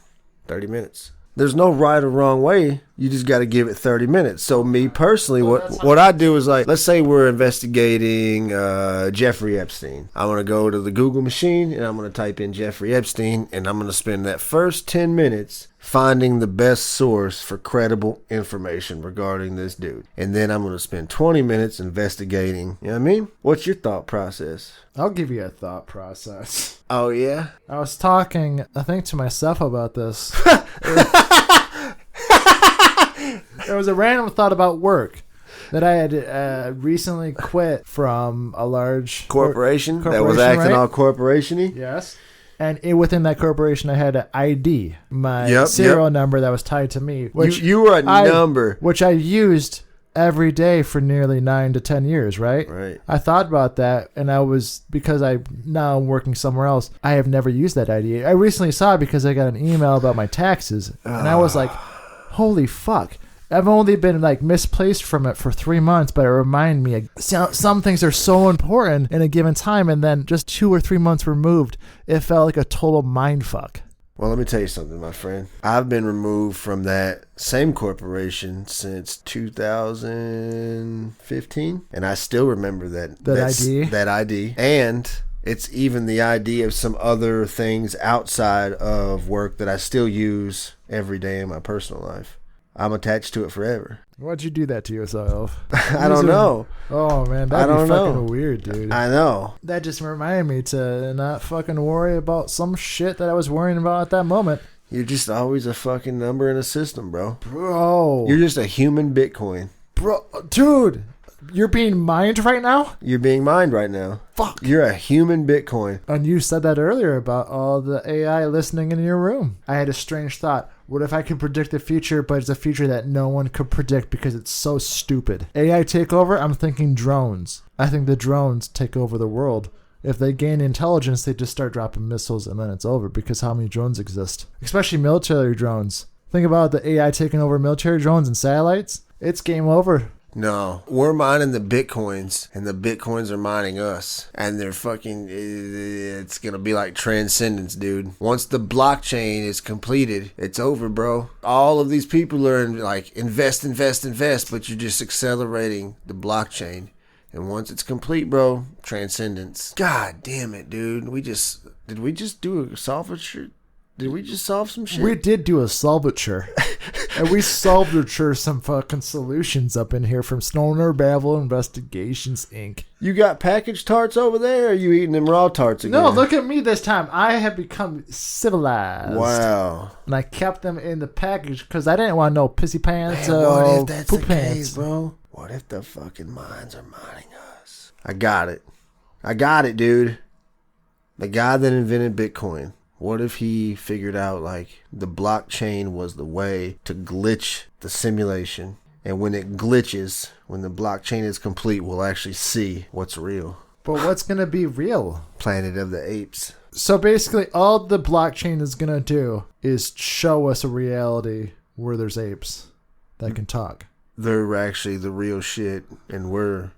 30 minutes. There's no right or wrong way. You just got to give it 30 minutes. So me personally, what I do is, like, let's say we're investigating Jeffrey Epstein. I'm going to go to the Google machine and I'm going to type in Jeffrey Epstein, and I'm going to spend that first 10 minutes finding the best source for credible information regarding this dude. And then I'm going to spend 20 minutes investigating. You know what I mean? What's your thought process? I'll give you a thought process. Oh, yeah? I was talking, I think, to myself about this. It was a random thought about work that I had recently quit from a large corporation that was acting, right? All corporation-y? Yes. And within that corporation, I had an ID, my serial number that was tied to me. Which you were a number. Which I used every day for nearly 9 to 10 years, right? Right. I thought about that, and because I'm now working somewhere else, I have never used that ID. I recently saw it because I got an email about my taxes, and I was like, holy fuck. I've only been misplaced from it for 3 months, but it reminded me some things are so important in a given time, and then just 2 or 3 months removed, it felt like a total mind fuck. Well, let me tell you something, my friend. I've been removed from that same corporation since 2015, and I still remember that ID. And it's even the ID of some other things outside of work that I still use every day in my personal life. I'm attached to it forever. Why'd you do that to yourself? I don't know. Oh, man, that'd be fucking weird, dude. I know. That just reminded me to not fucking worry about some shit that I was worrying about at that moment. You're just always a fucking number in a system, bro. Bro. You're just a human Bitcoin. Bro, dude. You're being mined right now? You're being mined right now. Fuck. You're a human Bitcoin. And you said that earlier about all the AI listening in your room. I had a strange thought. What if I could predict the future, but it's a future that no one could predict because it's so stupid? AI takeover? I'm thinking drones. I think the drones take over the world. If they gain intelligence, they just start dropping missiles and then it's over because how many drones exist? Especially military drones. Think about the AI taking over military drones and satellites. It's game over. No, we're mining the Bitcoins, and the Bitcoins are mining us. And they're fucking, it's going to be like transcendence, dude. Once the blockchain is completed, it's over, bro. All of these people are invest, but you're just accelerating the blockchain. And once it's complete, bro, transcendence. God damn it, dude. Did we just do a salvature? Did we just solve some shit? We did do a salvature. And we solved some fucking solutions up in here from Stoner Babble Investigations, Inc. You got packaged tarts over there, or are you eating them raw tarts again? No, look at me this time. I have become civilized. Wow. And I kept them in the package because I didn't want no pissy pants or what if that's poop the pants. Case, bro? What if the fucking mines are mining us? I got it, dude. The guy that invented Bitcoin. What if he figured out the blockchain was the way to glitch the simulation? And when it glitches, when the blockchain is complete, we'll actually see what's real. But what's going to be real? Planet of the Apes. So basically, all the blockchain is going to do is show us a reality where there's apes that can talk. They're actually the real shit, and we're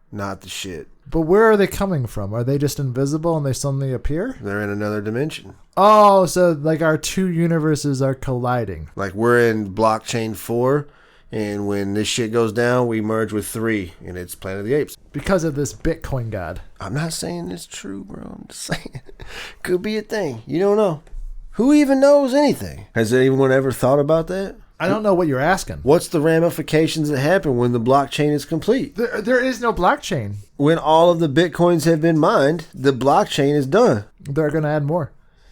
not the shit. But where are they coming from? Are they just invisible and they suddenly appear? They're in another dimension. Oh, so like our two universes are colliding. Like we're in blockchain 4, and when this shit goes down, we merge with 3, and it's Planet of the Apes. Because of this Bitcoin god. I'm not saying it's true, bro. I'm just saying. Could be a thing. You don't know. Who even knows anything? Has anyone ever thought about that? I don't know what you're asking. What's the ramifications that happen when the blockchain is complete? There is no blockchain. When all of the Bitcoins have been mined, the blockchain is done. They're going to add more.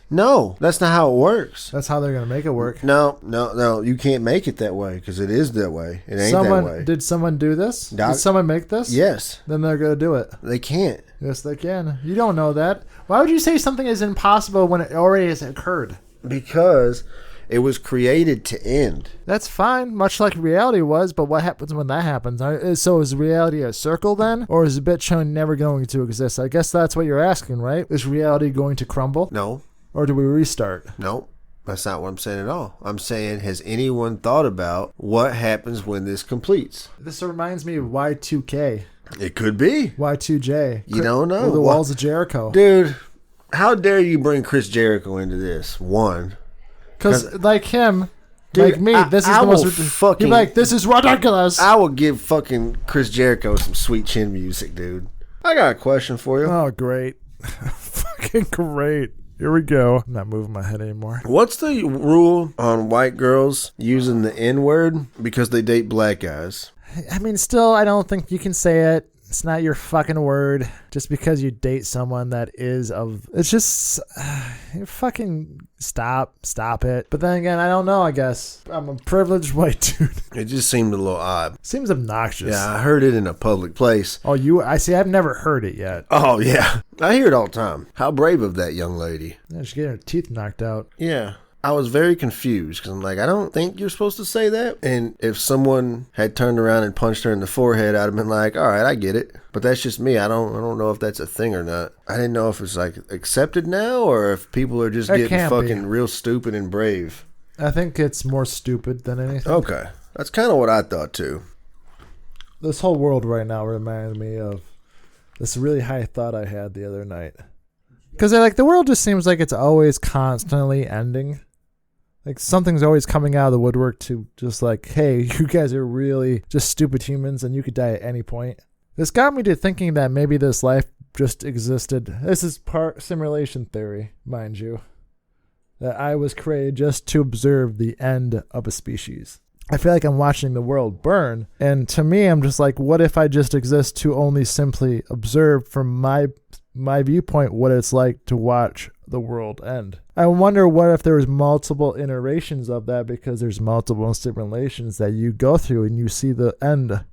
No, that's not how it works. That's how they're going to make it work. No. You can't make it that way because it is that way. It ain't that way. Did someone do this? Did someone make this? Yes. Then they're going to do it. They can't. Yes, they can. You don't know that. Why would you say something is impossible when it already has occurred? Because it was created to end. That's fine, much like reality was, but what happens when that happens? So is reality a circle then? Or is Bitcoin never going to exist? I guess that's what you're asking, right? Is reality going to crumble? No. Or do we restart? No. That's not what I'm saying at all. I'm saying, has anyone thought about what happens when this completes? This reminds me of Y2K. It could be. Y2J. You don't know. Or the Walls of Jericho. Dude, how dare you bring Chris Jericho into this? One. Because like him, dude, like me, this is I the most fucking. You're like, this is ridiculous. I will give fucking Chris Jericho some Sweet Chin music, dude. I got a question for you. Oh, great. Fucking great. Here we go. I'm not moving my head anymore. What's the rule on white girls using the N-word because they date black guys? I mean, still, I don't think you can say it. It's not your fucking word. Just because you date someone that is of... It's just... fucking stop it. But then again, I don't know, I guess. I'm a privileged white dude. It just seemed a little odd. Seems obnoxious. Yeah, I heard it in a public place. Oh, I see. I've never heard it yet. Oh, yeah. I hear it all the time. How brave of that young lady. Yeah, she's getting her teeth knocked out. Yeah. I was very confused because I'm like, I don't think you're supposed to say that. And if someone had turned around and punched her in the forehead, I'd have been like, all right, I get it. But that's just me. I don't know if that's a thing or not. I didn't know if it's like accepted now or if people are just getting fucking real stupid and brave. I think it's more stupid than anything. Okay. That's kind of what I thought too. This whole world right now reminds me of this really high thought I had the other night. Because like the world just seems like it's always constantly ending. Like something's always coming out of the woodwork to just like, hey, you guys are really just stupid humans and you could die at any point. This got me to thinking that maybe this life just existed. This is part simulation theory, mind you. That I was created just to observe the end of a species. I feel like I'm watching the world burn. And to me, I'm just like, what if I just exist to only simply observe from my viewpoint what it's like to watch the world end? I wonder what if there was multiple iterations of that because there's multiple simulations that you go through and you see the end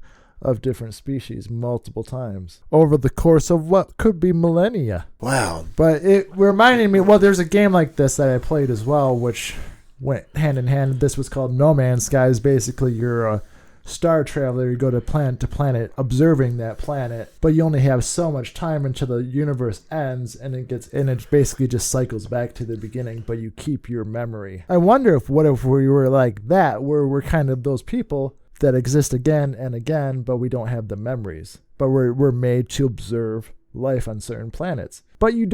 of different species multiple times over the course of what could be millennia. Wow. But it reminded me, well, there's a game like this that I played as well, which went hand in hand. This was called No Man's Sky. Basically, you're a star traveler. You go to planet to planet observing that planet, but you only have so much time until the universe ends, and it basically just cycles back to the beginning, but you keep your memory. I wonder what if we were like that, where we're kind of those people that exist again and again, but we don't have the memories, but we're made to observe life on certain planets. But you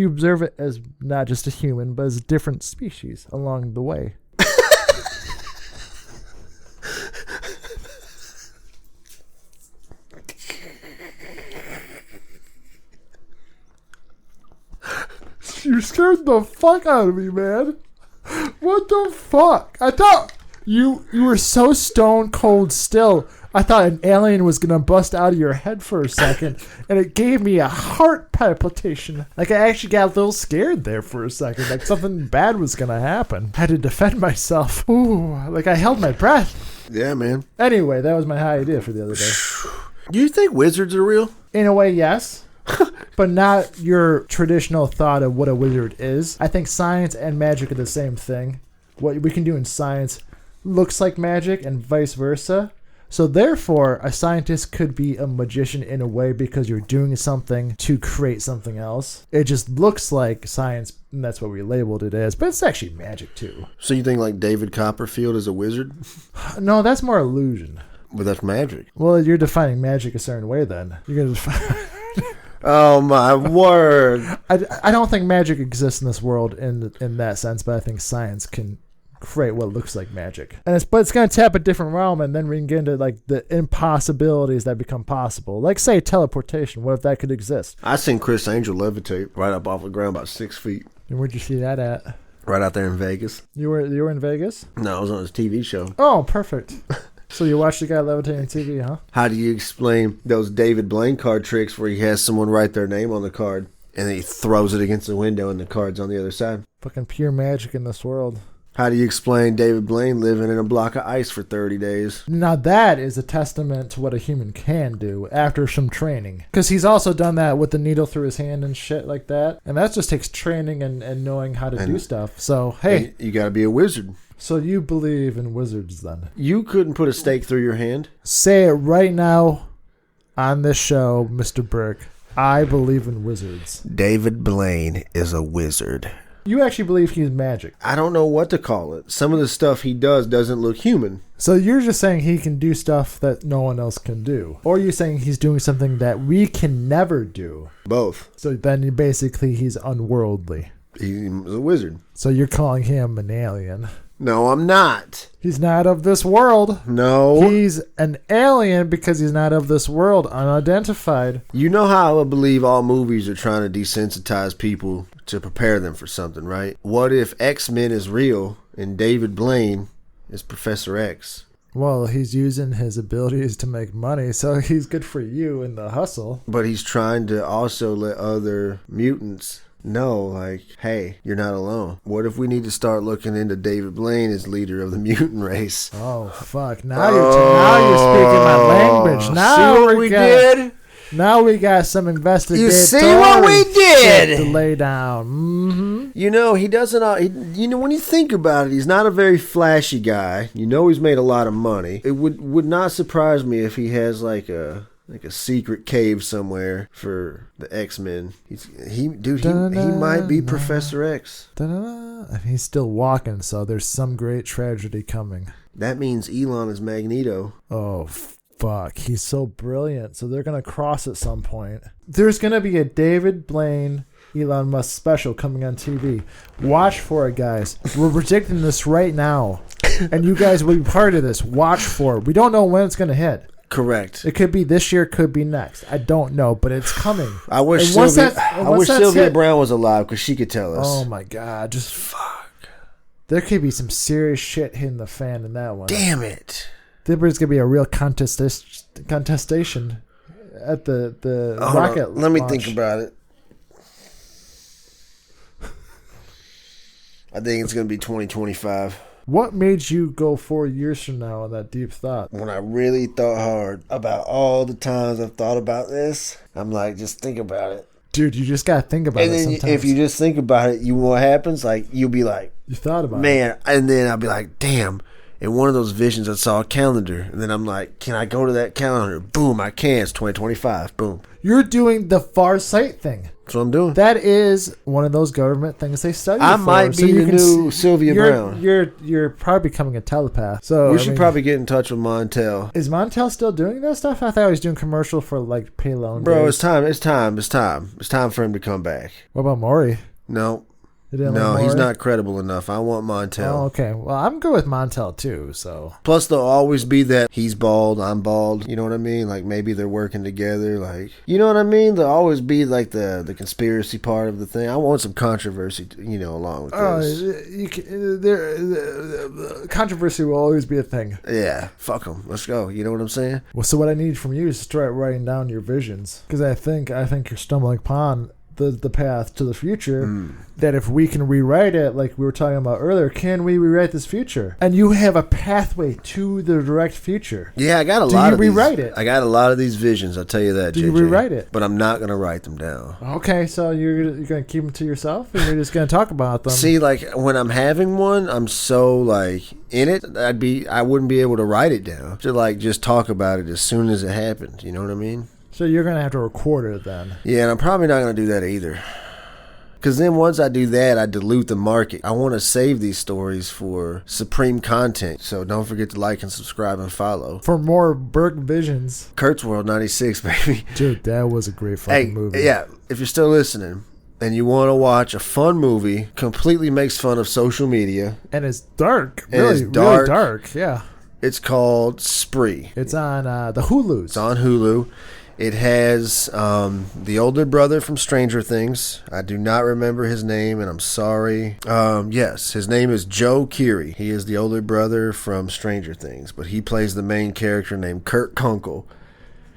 observe it as not just a human, but as a different species along the way. You scared the fuck out of me, man. What the fuck? I thought you were so stone cold still. I thought an alien was going to bust out of your head for a second, and it gave me a heart palpitation. Like, I actually got a little scared there for a second. Like, something bad was going to happen. I had to defend myself. Ooh, like, I held my breath. Yeah, man. Anyway, that was my high idea for the other day. Do you think wizards are real? In a way, yes. But not your traditional thought of what a wizard is. I think science and magic are the same thing. What we can do in science looks like magic and vice versa. So therefore, a scientist could be a magician in a way because you're doing something to create something else. It just looks like science, and that's what we labeled it as. But it's actually magic too. So you think like David Copperfield is a wizard? No, that's more illusion. But that's magic. Well, you're defining magic a certain way then. You're going to define... Oh my word! I don't think magic exists in this world in that sense, but I think science can create what looks like magic. But it's going to tap a different realm, and then we can get into like the impossibilities that become possible. Like say teleportation. What if that could exist? I seen Chris Angel levitate right up off the ground about 6 feet. And where'd you see that at? Right out there in Vegas. You were in Vegas? No, it was on his TV show. Oh, perfect. So you watched the guy levitating on TV, huh? How do you explain those David Blaine card tricks where he has someone write their name on the card and then he throws it against the window and the card's on the other side? Fucking pure magic in this world. How do you explain David Blaine living in a block of ice for 30 days? Now that is a testament to what a human can do after some training. Because he's also done that with the needle through his hand and shit like that. And that just takes training and knowing how to do stuff. So, hey. You got to be a wizard. So you believe in wizards then? You couldn't put a stake through your hand? Say it right now on this show, Mr. Burke. I believe in wizards. David Blaine is a wizard. You actually believe he's magic? I don't know what to call it. Some of the stuff he does doesn't look human. So you're just saying he can do stuff that no one else can do? Or you're saying he's doing something that we can never do? Both. So then basically he's unworldly. He's a wizard. So you're calling him an alien? No, I'm not. He's not of this world. No. He's an alien because he's not of this world, unidentified. You know how I believe all movies are trying to desensitize people to prepare them for something, right? What if X-Men is real and David Blaine is Professor X? Well, he's using his abilities to make money, so he's good for you in the hustle. But he's trying to also let other mutants know, like, hey, you're not alone. What if we need to start looking into David Blaine as leader of the mutant race? Oh, fuck. Now you're speaking my language. Now see what we did? Now we got some investigative. You see what we did? To lay down. Mm-hmm. You know, he doesn't. You know, when you think about it, he's not a very flashy guy. You know, he's made a lot of money. It would not surprise me if he has like a secret cave somewhere for the X-Men. He might be Professor X. He's still walking, so there's some great tragedy coming. That means Elon is Magneto. Oh, fuck. He's so brilliant. So they're going to cross at some point. There's going to be a David Blaine, Elon Musk special coming on TV. Watch for it, guys. We're predicting this right now. And you guys will be part of this. Watch for it. We don't know when it's going to hit. Correct. It could be this year, could be next. I don't know, but it's coming. I wish Sylvia Brown was alive because she could tell us. Oh my God. Just fuck. There could be some serious shit hitting the fan in that one. Damn it. There's going to be a real contestation at the rocket Let me launch. think about it. I think it's going to be 2025. What made you go 4 years from now on that deep thought? When I really thought hard about all the times I've thought about this, I'm like, just think about it. Dude, you just got to think about it sometimes. And then if you just think about it, you know what happens? Like, you'll be like, you thought about it. Man, and then I'll be like, damn. In one of those visions, I saw a calendar. And then I'm like, can I go to that calendar? Boom, I can. It's 2025. Boom. You're doing the far sight thing. That's what I'm doing. That is one of those government things they study I for. might be the new Sylvia Brown. You're probably becoming a telepath. So we should probably get in touch with Montel. Is Montel still doing that stuff? I thought he was doing commercial for like Paylone. Bro, days. it's time. It's time for him to come back. What about Maury? No. No, he's not credible enough. I want Montel. Oh, okay. Well, I'm good with Montel too. So plus, there'll always be that he's bald, I'm bald. You know what I mean? Like maybe they're working together. Like you know what I mean? There'll always be like the conspiracy part of the thing. I want some controversy, along with this. Controversy will always be a thing. Yeah, fuck them. Let's go. You know what I'm saying? Well, so what I need from you is to start writing down your visions because I think you're stumbling upon the path to the future that if we can rewrite it like we were talking about earlier, can we rewrite this future? And you have a pathway to the direct future. Yeah, I got a lot of these. Do you rewrite it? I got a lot of these visions, I'll tell you that, Do you JJ. rewrite it? But I'm not going to write them down. Okay, so you're going to keep them to yourself and you're just going to talk about them? See, like when I'm having one, I'm so like in it, I wouldn't be able to write it down. To like just talk about it as soon as it happened, you know what I mean? So you're going to have to record it then. Yeah, and I'm probably not going to do that either. Because then once I do that, I dilute the market. I want to save these stories for supreme content. So don't forget to like and subscribe and follow. For more Burke Visions. Kurt's World 96, baby. Dude, that was a great fucking movie. Yeah, if you're still listening and you want to watch a fun movie, completely makes fun of social media. And it's dark. And Really, it's dark. really dark. Yeah. It's called Spree. It's on the Hulus. It's on Hulu. It has the older brother from Stranger Things. I do not remember his name, and I'm sorry. Yes, his name is Joe Keery. He is the older brother from Stranger Things, but he plays the main character named Kurt Kunkel.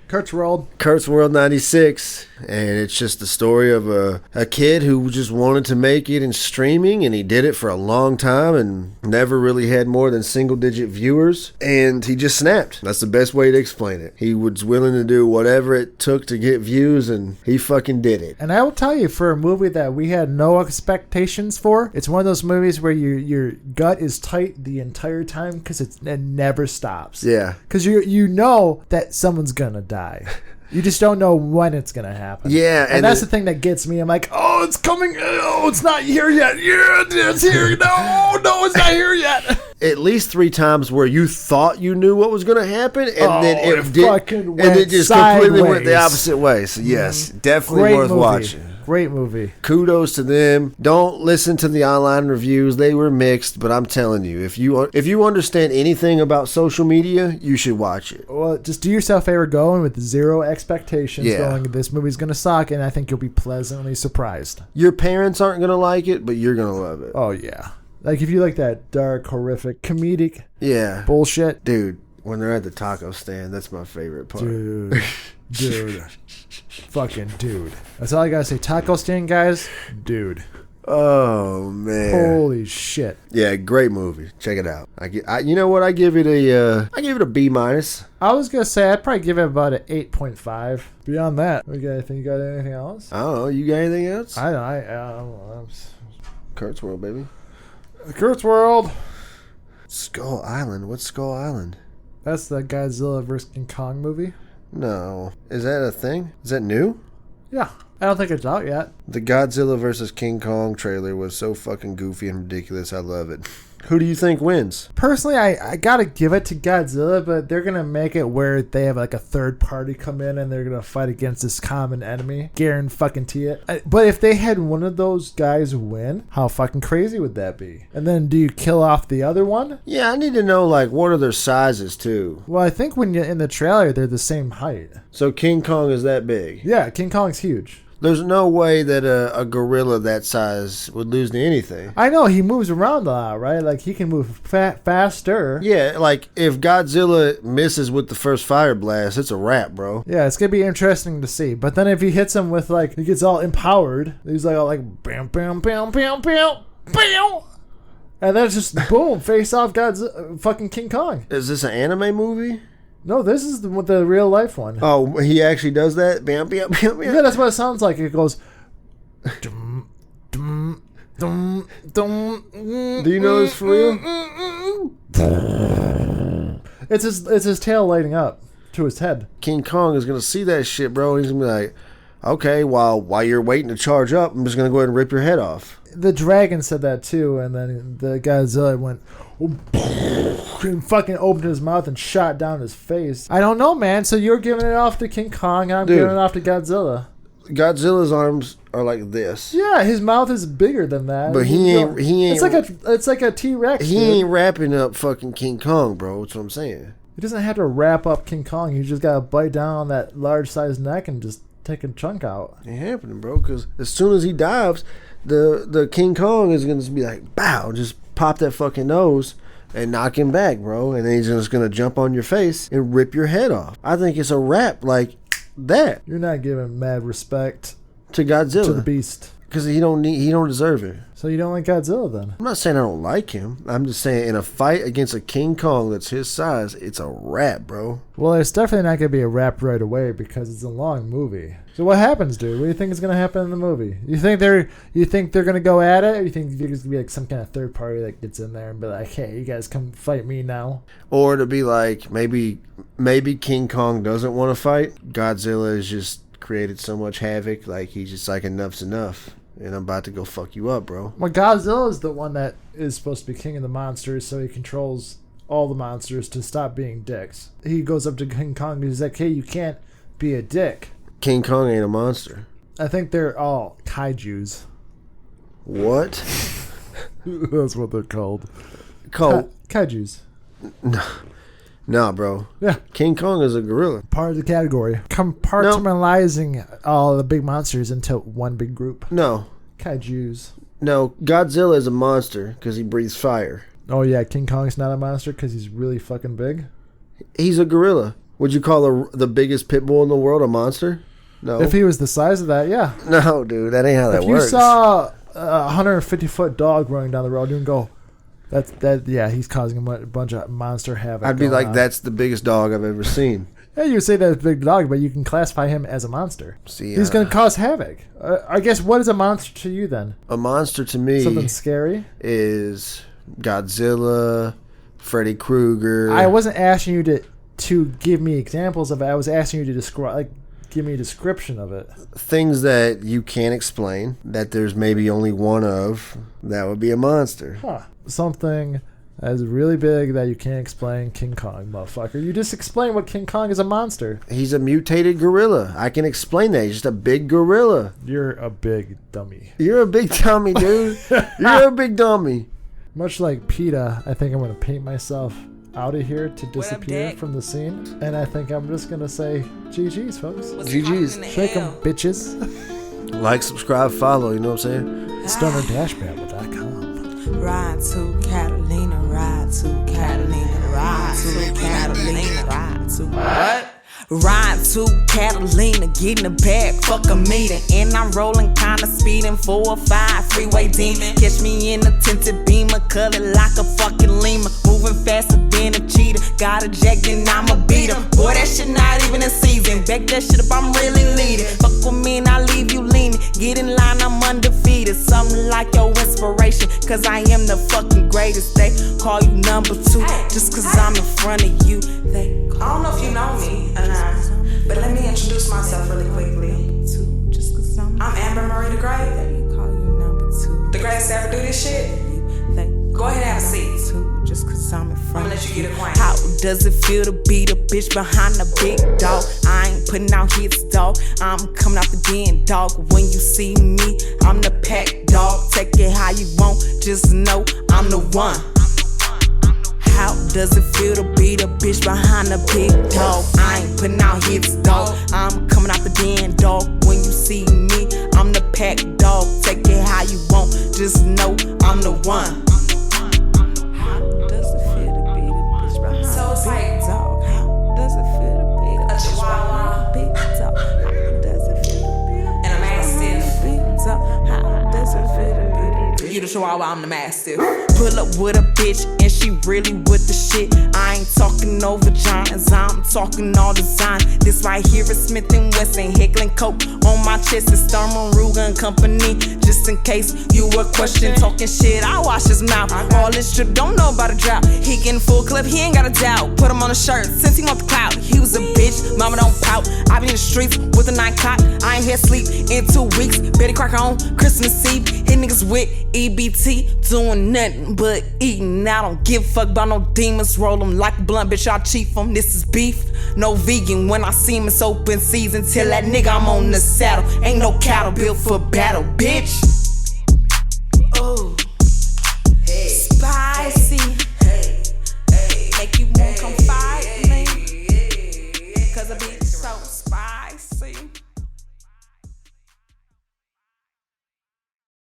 Kurt's World. Kurt's World 96, and it's just the story of a kid who just wanted to make it in streaming, and he did it for a long time and never really had more than single-digit viewers, and he just snapped. That's the best way to explain it. He was willing to do whatever it took to get views, and he fucking did it. And I will tell you, for a movie that we had no expectations for, it's one of those movies where your gut is tight the entire time because it never stops. Yeah. Because you know that someone's gonna die. You just don't know when it's gonna happen. Yeah, and that's the thing that gets me. I'm like, oh, it's coming. Oh, it's not here yet. Yeah, it's here. No, it's not here yet. At least 3 times where you thought you knew what was going to happen, and then it did, fucking went and it just sideways. completely went the opposite way. So yes, definitely Great worth movie. watching. Great movie. Kudos to them. Don't listen to the online reviews; they were mixed. But I'm telling you, if you understand anything about social media, you should watch it. Well, just do yourself a favor, going with 0 expectations. Yeah. Going, this movie's gonna suck, and I think you'll be pleasantly surprised. Your parents aren't going to like it, but you're going to love it. Oh yeah. Like if you like that dark, horrific, comedic Yeah, bullshit, dude. When they're at the taco stand, that's my favorite part. dude, fucking dude. That's all I gotta say. Taco stand guys, dude. Oh man! Holy shit! Yeah, great movie. Check it out. You know what? I give it a B minus. I was gonna say I'd probably give it about an 8.5. Beyond that, you got anything else? I don't know. You got anything else? I don't know. Kurt's World, baby. Kurt's World. Skull Island. What's Skull Island? That's the Godzilla vs. King Kong movie. No. Is that a thing? Is that new? Yeah. I don't think it's out yet. The Godzilla vs. King Kong trailer was so fucking goofy and ridiculous. I love it. Who do you think wins? Personally, I gotta give it to Godzilla, but they're gonna make it where they have like a third party come in and they're gonna fight against this common enemy. Guarantee it. But if they had one of those guys win, how fucking crazy would that be? And then do you kill off the other one? Yeah, I need to know, like, what are their sizes, too? Well, I think when you're in the trailer, they're the same height. So King Kong is that big? Yeah, King Kong's huge. There's no way that a gorilla that size would lose to anything. I know, he moves around a lot, right? Like, he can move faster. Yeah, like, if Godzilla misses with the first fire blast, it's a wrap, bro. Yeah, it's going to be interesting to see. But then if he hits him with, like, he gets all empowered, he's like, all like, bam, bam, bam, bam, bam, bam. And then it's just, boom, face off Godzilla, fucking King Kong. Is this an anime movie? No, this is the real life one. Oh, he actually does that? Bam, bam, bam, bam. Yeah, that's what it sounds like. It goes. Dum, dum, dum, dum, Do you know this for real? It's his tail lighting up to his head. King Kong is going to see that shit, bro. And he's going to be like, okay, while you're waiting to charge up, I'm just going to go ahead and rip your head off. The dragon said that too, and then the Godzilla went and fucking opened his mouth and shot down his face. I don't know, man. So you're giving it off to King Kong, and I'm giving it off to Godzilla. Godzilla's arms are like this. Yeah, his mouth is bigger than that. But he ain't. It's like a T-Rex. He ain't wrapping up fucking King Kong, bro. That's what I'm saying. He doesn't have to wrap up King Kong. He just gotta bite down on that large-sized neck and just take a chunk out. Ain't happening, bro. Because as soon as he dives, the King Kong is gonna be like, bow, just pop that fucking nose and knock him back, bro. And then he's just gonna jump on your face and rip your head off. I think it's a wrap like that. You're not giving mad respect to Godzilla, to the beast, because he don't deserve it. So you don't like Godzilla then? I'm not saying I don't like him. I'm just saying in a fight against a King Kong that's his size, it's a wrap, bro. Well, it's definitely not going to be a wrap right away because it's a long movie. So what happens, dude? What do you think is going to happen in the movie? You think they're going to go at it, or you think there's going to be like some kind of third party that gets in there and be like, "Hey, you guys come fight me now"? Or to be like, maybe King Kong doesn't want to fight. Godzilla has just created so much havoc, like he's just like, enough's enough. and I'm about to go fuck you up, bro. Well, Godzilla is the one that is supposed to be king of the monsters, so he controls all the monsters to stop being dicks. He goes up to King Kong and he's like, hey, you can't be a dick. King Kong ain't a monster. I think they're all kaijus. What? That's what they're called. Kaijus. Nah, bro. Yeah. King Kong is a gorilla. Part of the category. Compartmentalizing all the big monsters into one big group. No. Kaijus. No, Godzilla is a monster because he breathes fire. Oh, yeah, King Kong's not a monster because he's really fucking big? He's a gorilla. Would you call the biggest pit bull in the world a monster? No. If he was the size of that, yeah. No, dude, that ain't how that works. If you saw a 150-foot dog running down the road, you can go, yeah, he's causing a bunch of monster havoc. I'd be like, that's the biggest dog I've ever seen. Yeah, you would say that's a big dog, but you can classify him as a monster. See, he's going to cause havoc. I guess, what is a monster to you then? A monster to me... Something scary? ...is Godzilla, Freddy Krueger. I wasn't asking you to give me examples of it. I was asking you to describe, like, give me a description of it. Things that you can't explain, that there's maybe only one of, that would be a monster. Huh. Something that is really big that you can't explain. King Kong, motherfucker. You just explain what King Kong is a monster. He's a mutated gorilla. I can explain that. He's just a big gorilla. You're a big dummy. You're a big dummy, dude. You're a big dummy. Much like PETA, I think I'm going to paint myself out of here to disappear from the scene. And I think I'm just going to say GG's, folks. GG's. Shake 'em, bitches. Like, subscribe, follow, you know what I'm saying? StonerDashBabble.com. Ride to Catalina, ride to Catalina, ride to Catalina, ride to what? Ride to Catalina, get in the bag, fuck a meeting. And I'm rolling kinda speeding 405 freeway demon. Catch me in a tinted beamer, cut it like a fucking lemur. Moving faster than a cheetah, got a jack and I'ma beat him. Boy, that shit not even in season, back that shit up, I'm really leading. Fuck with me and I leave you leaning, get in line, I'm undefeated. Something like your inspiration, cause I am the fucking greatest. They call you number 2, just cause I'm in front of you. They I don't know if you know me, but let me introduce myself really quickly. I'm Amber Murray the Great. The greatest to ever do this shit. Go ahead and have a seat. I'm gonna let you get acquainted. How does it feel to be the bitch behind the big dog? I ain't putting out hits, dog. I'm coming out the den, dog. When you see me, I'm the pack dog. Take it how you want, just know I'm the one. How does it feel to be the bitch behind the big dog? I ain't putting out hits, dog. I'm coming out the den, dog. When you see me, I'm the pack dog. Take it how you want, just know I'm the one. How does it feel to be the bitch behind the big dog? How does it feel to be the bitch behind the big dog? How does it feel to be the and a mastiff? How does it feel to be the you the chihuahua, I'm the mastiff. Pull up with a bitch and she really with the shit. I ain't talking no vaginas, I'm talking all design. This right here is Smith & Wesson, Heckler & Koch. On my chest is Sturman, Ruger & Company. Just in case you were questioning, talking shit, I wash his mouth. All this shit, don't know about a drought. He getting full clip, he ain't got a doubt. Put him on a shirt, since he want the clout. He was a bitch, mama don't pout. I be in the streets with a 9 cock. I ain't here sleep in 2 weeks. Betty Crocker on Christmas Eve. Hit niggas with EBT, doing nothing but eating. I don't give a fuck about no demons. Roll them like a blunt, bitch, I'll cheat them. This is beef, no vegan. When I see him, it's open season. Tell that nigga I'm on the saddle. Ain't no cattle built for battle, bitch.